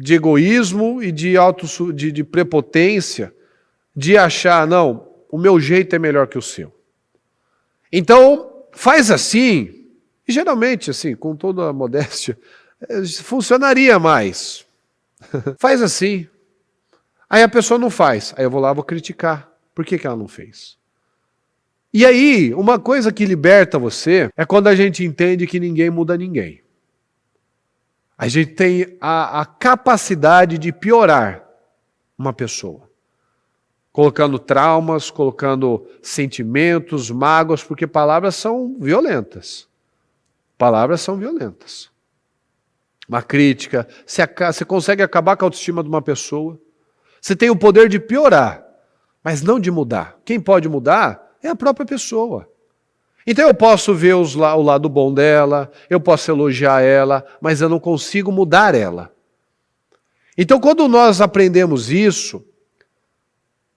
egoísmo e de prepotência, de achar, não, o meu jeito é melhor que o seu. Então, faz assim, e geralmente, assim, com toda a modéstia, funcionaria mais. Faz assim. Aí a pessoa não faz. Aí eu vou lá, vou criticar. Por que ela não fez? E aí, uma coisa que liberta você é quando a gente entende que ninguém muda ninguém. A gente tem a capacidade de piorar uma pessoa. Colocando traumas, colocando sentimentos, mágoas, porque palavras são violentas. Palavras são violentas. Uma crítica, você consegue acabar com a autoestima de uma pessoa. Você tem o poder de piorar, mas não de mudar. Quem pode mudar é a própria pessoa. Então eu posso ver o lado bom dela, eu posso elogiar ela, mas eu não consigo mudar ela. Então quando nós aprendemos isso,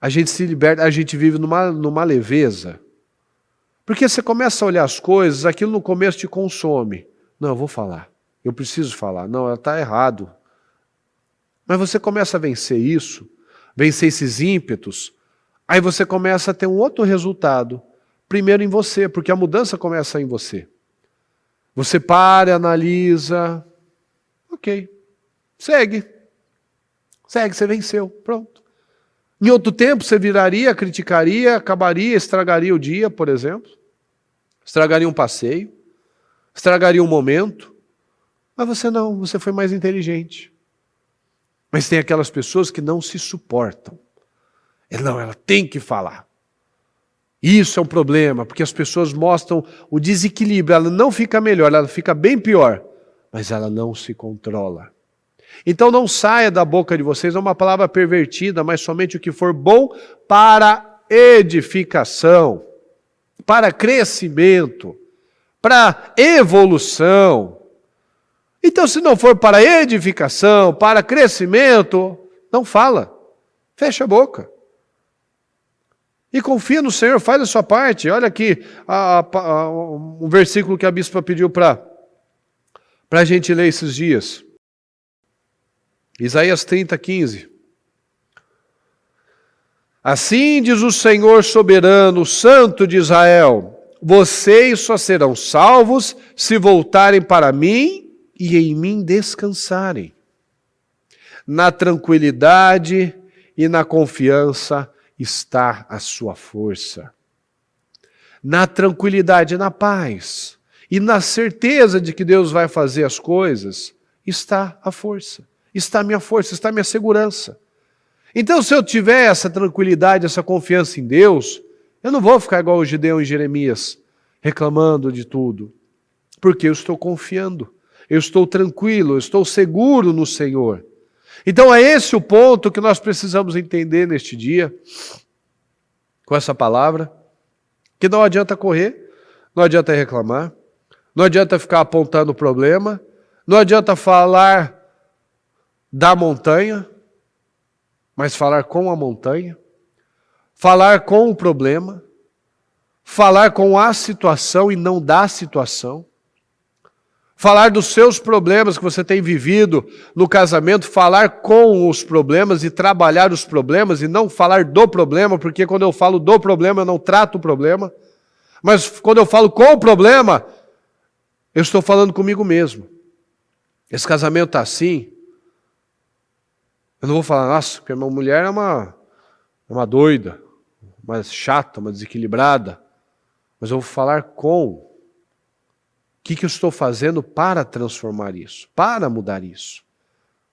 a gente se liberta, a gente vive numa leveza. Porque você começa a olhar as coisas, aquilo no começo te consome. Não, eu vou falar. Eu preciso falar. Não, ela está errado. Mas você começa a vencer isso, vencer esses ímpetos, aí você começa a ter um outro resultado. Primeiro em você, porque a mudança começa em você. Você para, analisa. Ok. Segue. Segue, você venceu. Pronto. Em outro tempo você viraria, criticaria, acabaria, estragaria o dia, por exemplo. Estragaria um passeio. Estragaria um momento. Mas você não, você foi mais inteligente. Mas tem aquelas pessoas que não se suportam. Não, ela tem que falar. Isso é um problema, porque as pessoas mostram o desequilíbrio. Ela não fica melhor, ela fica bem pior. Mas ela não se controla. Então não saia da boca de vocês uma palavra pervertida, mas somente o que for bom para edificação, para crescimento, para evolução. Então, se não for para edificação, para crescimento, não fala. Fecha a boca. E confia no Senhor, faz a sua parte. Olha aqui um versículo que a bispa pediu para a gente ler esses dias. Isaías 30:15. Assim diz o Senhor soberano, Santo de Israel, vocês só serão salvos se voltarem para mim e em mim descansarem. Na tranquilidade e na confiança está a sua força. Na tranquilidade, na paz e na certeza de que Deus vai fazer as coisas, está a força. Está a minha força, está a minha segurança. Então, se eu tiver essa tranquilidade, essa confiança em Deus, eu não vou ficar igual o Gideão e Jeremias, reclamando de tudo. Porque eu estou confiando, eu estou tranquilo, eu estou seguro no Senhor. Então é esse o ponto que nós precisamos entender neste dia, com essa palavra, que não adianta correr, não adianta reclamar, não adianta ficar apontando o problema, não adianta falar da montanha, mas falar com a montanha, falar com o problema, falar com a situação e não da situação, falar dos seus problemas que você tem vivido no casamento, falar com os problemas e trabalhar os problemas e não falar do problema, porque quando eu falo do problema eu não trato o problema, mas quando eu falo com o problema, eu estou falando comigo mesmo. Esse casamento está assim, Eu não vou falar, nossa, porque minha mulher é uma doida, uma chata, uma desequilibrada. Mas eu vou falar o que eu estou fazendo para transformar isso, para mudar isso.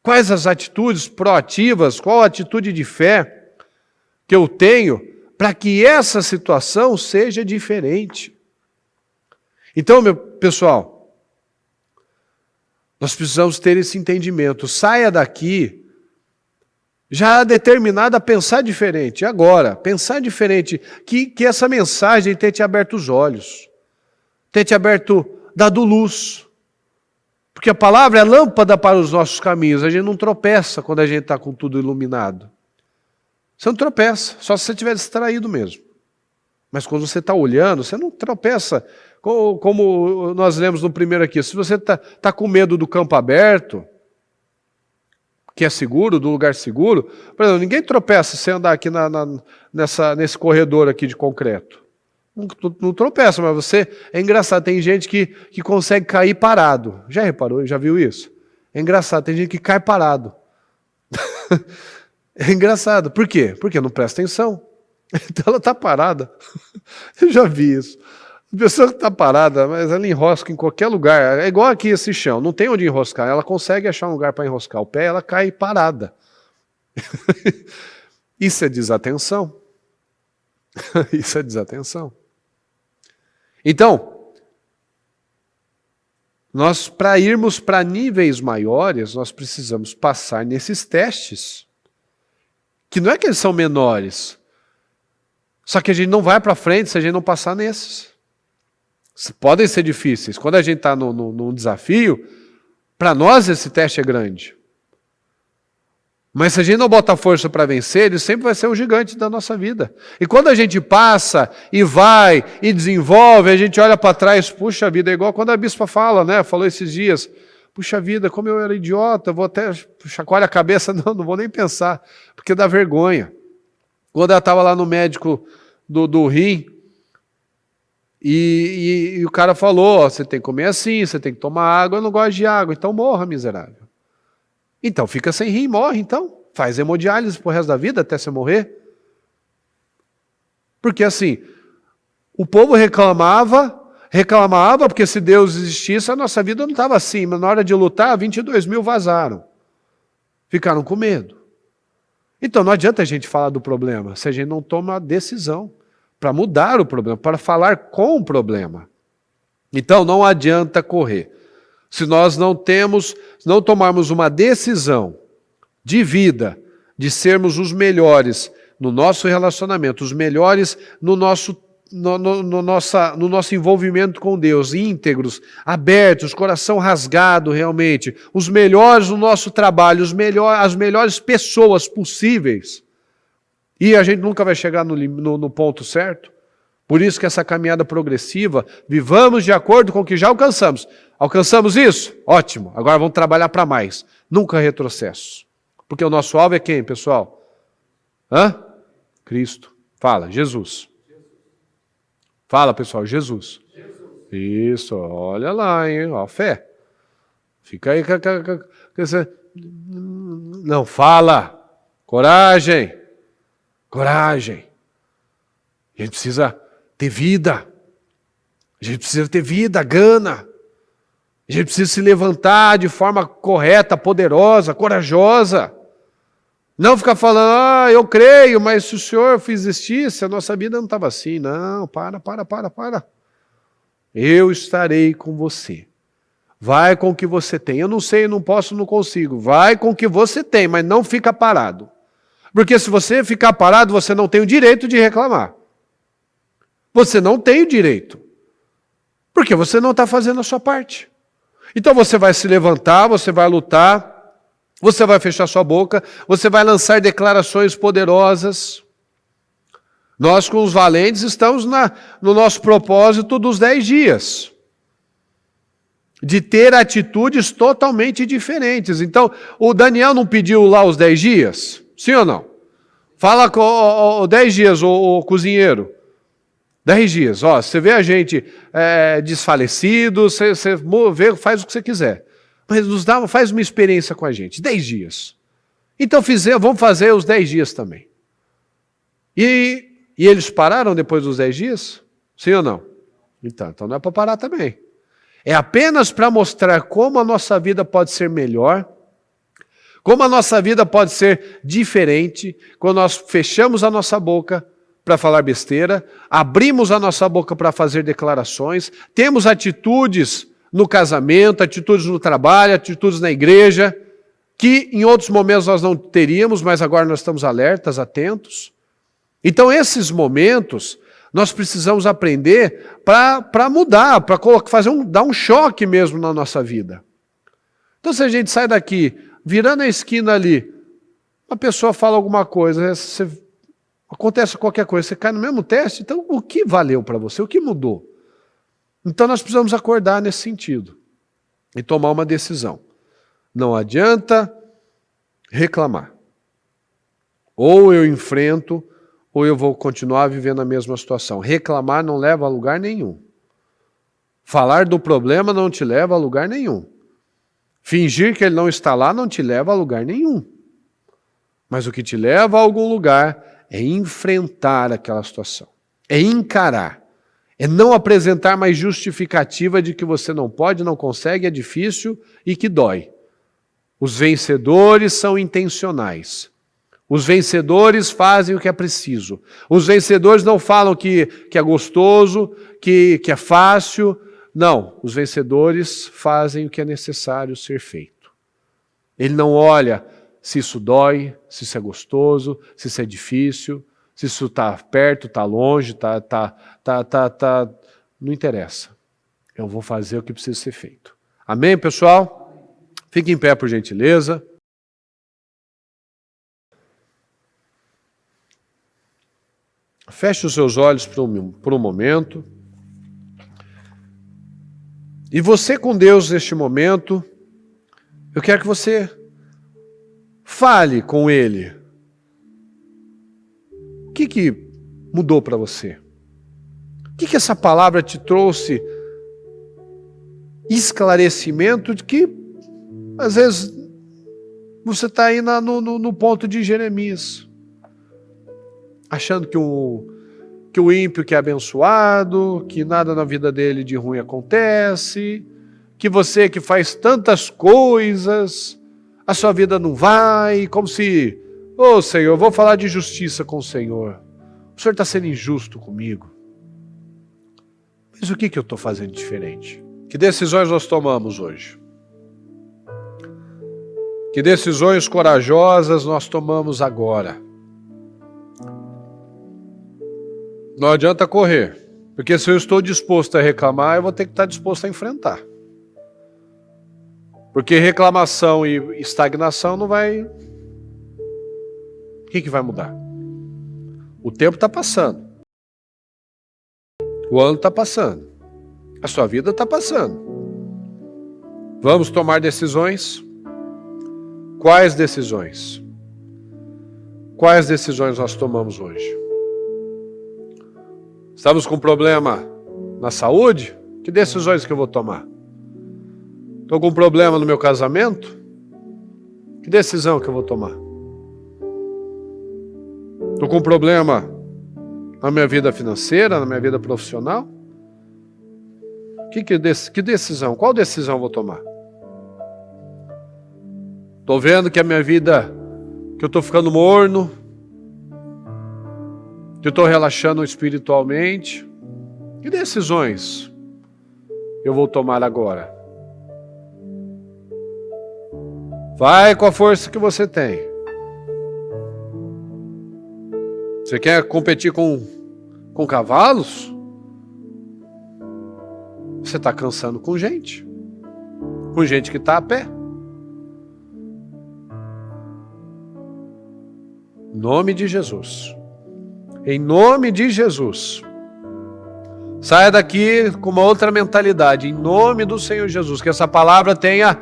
Quais as atitudes proativas, qual a atitude de fé que eu tenho para que essa situação seja diferente. Então, meu pessoal, nós precisamos ter esse entendimento. Saia daqui já determinado a pensar diferente. Agora, pensar diferente. Que essa mensagem tenha te aberto os olhos. Tenha te dado luz. Porque a palavra é lâmpada para os nossos caminhos. A gente não tropeça quando a gente está com tudo iluminado. Você não tropeça, só se você estiver distraído mesmo. Mas quando você está olhando, você não tropeça. Como nós lemos no primeiro aqui, se você está com medo do campo aberto, que é seguro, do lugar seguro, por exemplo, ninguém tropeça se andar aqui nesse corredor aqui de concreto. Não tropeça, mas você... É engraçado, tem gente que consegue cair parado. Já reparou? Já viu isso? É engraçado, tem gente que cai parado. É engraçado. Por quê? Porque não presta atenção. Então ela está parada. Eu já vi isso. A pessoa que está parada, mas ela enrosca em qualquer lugar. É igual aqui esse chão, não tem onde enroscar. Ela consegue achar um lugar para enroscar o pé, ela cai parada. Isso é desatenção. Isso é desatenção. Então, nós, para irmos para níveis maiores, nós precisamos passar nesses testes. Que não é que eles são menores, só que a gente não vai para frente se a gente não passar nesses. Podem ser difíceis. Quando a gente está num desafio, para nós esse teste é grande. Mas se a gente não bota força para vencer, ele sempre vai ser um gigante da nossa vida. E quando a gente passa e vai e desenvolve, a gente olha para trás, puxa vida, é igual quando a bispa fala, né? Falou esses dias, puxa vida, como eu era idiota, vou até chacoalhar a cabeça, não vou nem pensar, porque dá vergonha. Quando ela estava lá no médico do rim, e o cara falou, ó, você tem que comer assim, você tem que tomar água, eu não gosto de água, então morra, miserável. Então fica sem rim, morre então. Faz hemodiálise pro resto da vida até você morrer. Porque assim, o povo reclamava, porque se Deus existisse, a nossa vida não estava assim. Mas na hora de lutar, 22 mil vazaram. Ficaram com medo. Então não adianta a gente falar do problema, se a gente não toma a decisão para mudar o problema, para falar com o problema. Então não adianta correr. Se nós não tomarmos uma decisão de vida, de sermos os melhores no nosso relacionamento, os melhores no nosso envolvimento com Deus, íntegros, abertos, coração rasgado realmente, os melhores no nosso trabalho, as melhores pessoas possíveis, e a gente nunca vai chegar no ponto certo. Por isso que essa caminhada progressiva, vivamos de acordo com o que já alcançamos. Alcançamos isso? Ótimo. Agora vamos trabalhar para mais. Nunca retrocesso. Porque o nosso alvo é quem, pessoal? Cristo. Fala, Jesus. Fala, pessoal, Jesus. Isso, olha lá, hein? Ó, fé. Fica aí. Não, fala. Coragem. Coragem. A gente precisa ter vida. A gente precisa ter vida, gana. A gente precisa se levantar de forma correta, poderosa, corajosa. Não ficar falando, eu creio, mas se o Senhor existisse, a nossa vida não estava assim. Não, para. Eu estarei com você. Vai com o que você tem. Eu não sei, eu não posso, não consigo. Vai com o que você tem, mas não fica parado. Porque se você ficar parado, você não tem o direito de reclamar. Você não tem o direito. Porque você não está fazendo a sua parte. Então você vai se levantar, você vai lutar, você vai fechar sua boca, você vai lançar declarações poderosas. Nós, com os valentes, estamos no nosso propósito dos 10 dias. De ter atitudes totalmente diferentes. Então, o Daniel não pediu lá os 10 dias? Sim ou não? Fala com 10 dias, o cozinheiro. 10 dias, você vê a gente desfalecido, você vê, faz o que você quiser. Mas faz uma experiência com a gente, 10 dias. Então vamos fazer os 10 dias também. E eles pararam depois dos 10 dias? Sim ou não? Então não é para parar também. É apenas para mostrar como a nossa vida pode ser melhor, como a nossa vida pode ser diferente, quando nós fechamos a nossa boca para falar besteira, abrimos a nossa boca para fazer declarações, temos atitudes no casamento, atitudes no trabalho, atitudes na igreja, que em outros momentos nós não teríamos, mas agora nós estamos alertas, atentos. Então esses momentos nós precisamos aprender para mudar, para dar um choque mesmo na nossa vida. Então se a gente sai daqui, virando a esquina ali, uma pessoa fala alguma coisa, acontece qualquer coisa, você cai no mesmo teste, então o que valeu para você? O que mudou? Então nós precisamos acordar nesse sentido e tomar uma decisão. Não adianta reclamar. Ou eu enfrento, ou eu vou continuar vivendo a mesma situação. Reclamar não leva a lugar nenhum. Falar do problema não te leva a lugar nenhum. Fingir que ele não está lá não te leva a lugar nenhum. Mas o que te leva a algum lugar é enfrentar aquela situação. É encarar. É não apresentar mais justificativa de que você não pode, não consegue, é difícil e que dói. Os vencedores são intencionais. Os vencedores fazem o que é preciso. Os vencedores não falam que é gostoso, que é fácil. Não, os vencedores fazem o que é necessário ser feito. Ele não olha se isso dói, se isso é gostoso, se isso é difícil, se isso está perto, está longe, não interessa. Eu vou fazer o que precisa ser feito. Amém, pessoal? Fique em pé, por gentileza. Feche os seus olhos por um momento. E você com Deus neste momento, eu quero que você fale com Ele. O que mudou para você? O que essa palavra te trouxe? Esclarecimento de que, às vezes, você está aí no ponto de Jeremias. Achando que o ímpio que é abençoado, que nada na vida dele de ruim acontece, que você que faz tantas coisas, a sua vida não vai, como se, Senhor, eu vou falar de justiça com o Senhor está sendo injusto comigo. Mas o que eu estou fazendo diferente? Que decisões nós tomamos hoje? Que decisões corajosas nós tomamos agora? Não adianta correr, porque se eu estou disposto a reclamar, eu vou ter que estar disposto a enfrentar. Porque reclamação e estagnação não vai... O que vai mudar? O tempo está passando. O ano está passando. A sua vida está passando. Vamos tomar decisões? Quais decisões? Quais decisões nós tomamos hoje? Estamos com problema na saúde? Que decisões que eu vou tomar? Estou com problema no meu casamento? Que decisão que eu vou tomar? Estou com problema na minha vida financeira, na minha vida profissional? Que decisão? Qual decisão eu vou tomar? Estou vendo que a minha vida, que eu estou ficando morno, que eu estou relaxando espiritualmente. Que decisões eu vou tomar agora? Vai com a força que você tem. Você quer competir com cavalos? Você está cansando com gente que está a pé. Em nome de Jesus. Em nome de Jesus. Saia daqui com uma outra mentalidade. Em nome do Senhor Jesus. Que essa palavra tenha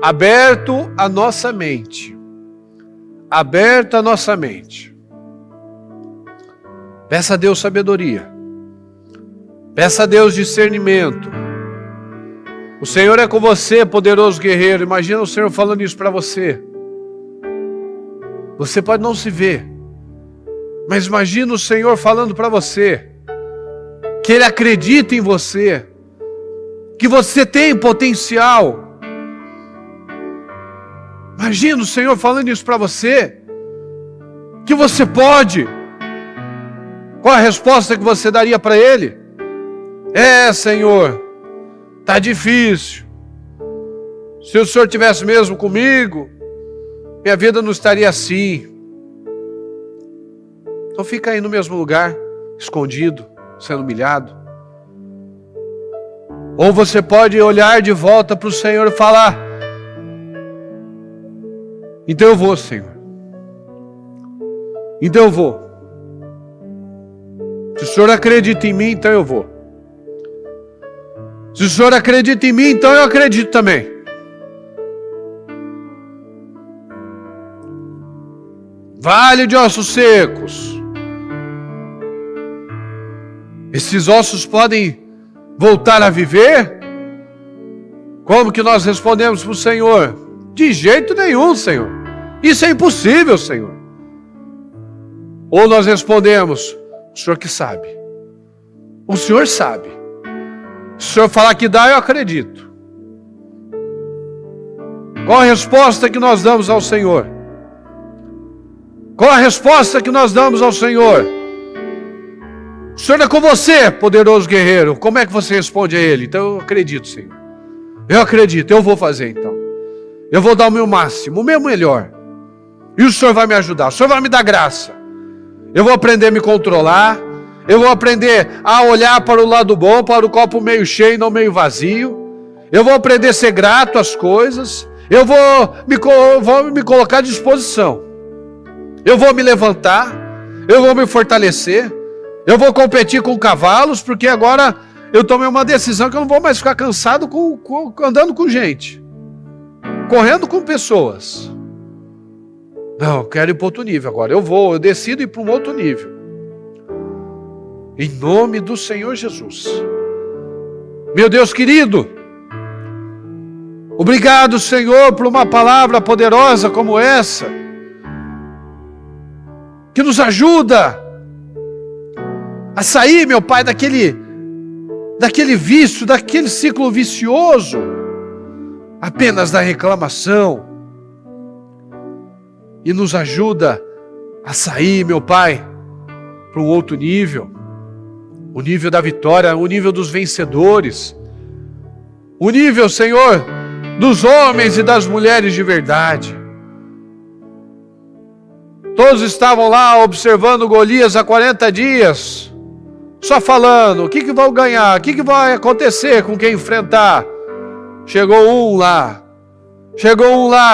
aberto a nossa mente. Aberto a nossa mente. Peça a Deus sabedoria. Peça a Deus discernimento. O Senhor é com você, poderoso guerreiro. Imagina o Senhor falando isso para você. Você pode não se ver, mas imagina o Senhor falando para você que Ele acredita em você, que você tem potencial. Imagina o Senhor falando isso para você, que você pode. Qual a resposta que você daria para Ele? Senhor, tá difícil. Se o Senhor tivesse mesmo comigo, minha vida não estaria assim. Então fica aí no mesmo lugar, escondido, sendo humilhado. Ou você pode olhar de volta para o Senhor e falar: então eu vou, Senhor. Então eu vou. Se o Senhor acredita em mim, então eu vou. Se o Senhor acredita em mim, então eu acredito também. Vale de ossos secos. Esses ossos podem voltar a viver? Como que nós respondemos para o Senhor? De jeito nenhum, Senhor. Isso é impossível, Senhor. Ou nós respondemos: o Senhor que sabe. O Senhor sabe. Se o Senhor falar que dá, eu acredito. Qual a resposta que nós damos ao Senhor? Qual a resposta que nós damos ao Senhor? O Senhor é com você, poderoso guerreiro. Como é que você responde a Ele? Então eu acredito, Senhor. Eu acredito, eu vou fazer então. Eu vou dar o meu máximo, o meu melhor. E o Senhor vai me ajudar, o Senhor vai me dar graça. Eu vou aprender a me controlar. Eu vou aprender a olhar para o lado bom, para o copo meio cheio e não meio vazio. Eu vou aprender a ser grato às coisas. Eu vou me colocar à disposição. Eu vou me levantar. Eu vou me fortalecer. Eu vou competir com cavalos, porque agora eu tomei uma decisão que eu não vou mais ficar cansado andando com gente. Correndo com pessoas. Não, eu quero ir para outro nível agora. Eu decido ir para um outro nível. Em nome do Senhor Jesus. Meu Deus querido, obrigado, Senhor, por uma palavra poderosa como essa, que nos ajuda a sair, meu Pai, daquele vício, daquele ciclo vicioso, apenas da reclamação, e nos ajuda a sair, meu Pai, para um outro nível. O nível da vitória, o nível dos vencedores. O nível, Senhor, dos homens e das mulheres de verdade. Todos estavam lá observando Golias há 40 dias. Só falando, o que vão ganhar? O que vai acontecer com quem enfrentar? Chegou um lá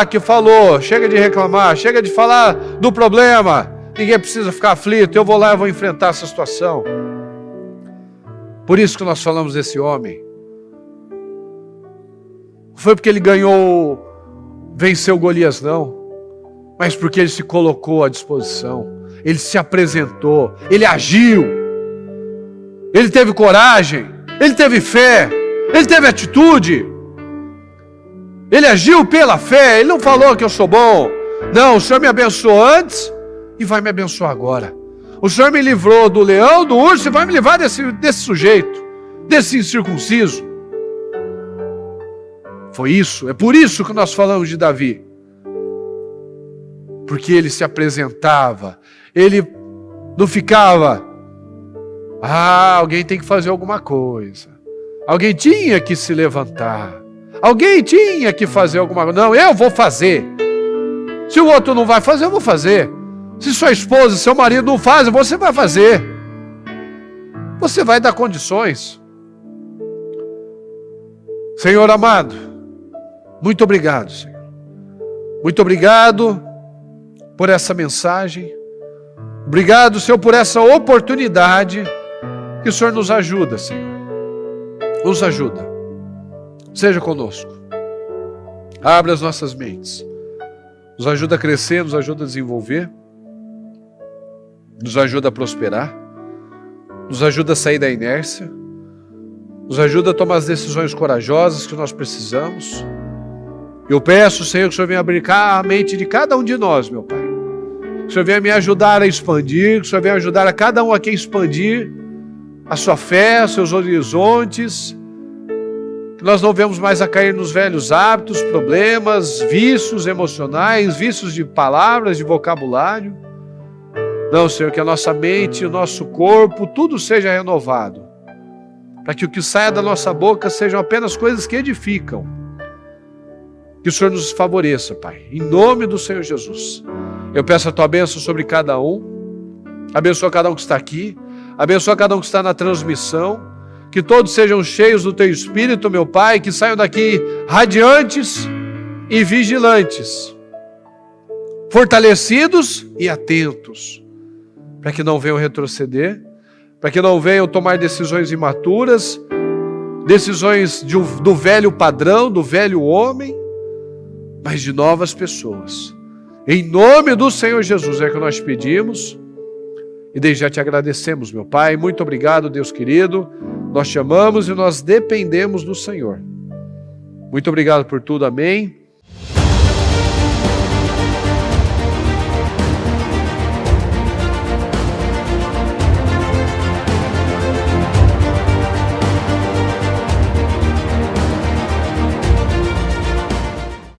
que falou: chega de reclamar, chega de falar do problema. Ninguém precisa ficar aflito, eu vou lá e vou enfrentar essa situação. Por isso que nós falamos desse homem. Não foi porque ele venceu Golias, não. Mas porque ele se colocou à disposição. Ele se apresentou. Ele agiu. Ele teve coragem. Ele teve fé. Ele teve atitude. Ele agiu pela fé. Ele não falou que eu sou bom. Não, o Senhor me abençoou antes e vai me abençoar agora. O Senhor me livrou do leão, do urso, e vai me livrar desse sujeito, desse incircunciso. Foi isso, é por isso que nós falamos de Davi. Porque ele se apresentava, ele não ficava: alguém tem que fazer alguma coisa. Alguém tinha que se levantar. Alguém tinha que fazer alguma coisa. Não, eu vou fazer. Se o outro não vai fazer, eu vou fazer. Se sua esposa, seu marido não faz, você vai fazer. Você vai dar condições. Senhor amado, muito obrigado, Senhor. Muito obrigado por essa mensagem. Obrigado, Senhor, por essa oportunidade que o Senhor nos ajuda, Senhor. Nos ajuda. Seja conosco. Abre as nossas mentes. Nos ajuda a crescer, nos ajuda a desenvolver. Nos ajuda a prosperar, nos ajuda a sair da inércia, nos ajuda a tomar as decisões corajosas que nós precisamos. Eu peço, Senhor, que o Senhor venha abrir a mente de cada um de nós, meu Pai, Que o Senhor venha me ajudar a expandir, que o Senhor venha ajudar a cada um aqui a expandir a sua fé, seus horizontes, que nós não venhamos mais a cair nos velhos hábitos, problemas, vícios emocionais, vícios de palavras, de vocabulário. Não, Senhor, que a nossa mente, o nosso corpo, tudo seja renovado, para que o que saia da nossa boca sejam apenas coisas que edificam. Que o Senhor nos favoreça, Pai, em nome do Senhor Jesus. Eu peço a Tua bênção sobre cada um, abençoa cada um que está aqui, abençoa cada um que está na transmissão, que todos sejam cheios do Teu Espírito, meu Pai, que saiam daqui radiantes e vigilantes, fortalecidos e atentos, para que não venham retroceder, para que não venham tomar decisões imaturas, decisões do velho padrão, do velho homem, mas de novas pessoas. Em nome do Senhor Jesus é que nós pedimos e desde já te agradecemos, meu Pai. Muito obrigado, Deus querido. Nós te amamos e nós dependemos do Senhor. Muito obrigado por tudo, amém.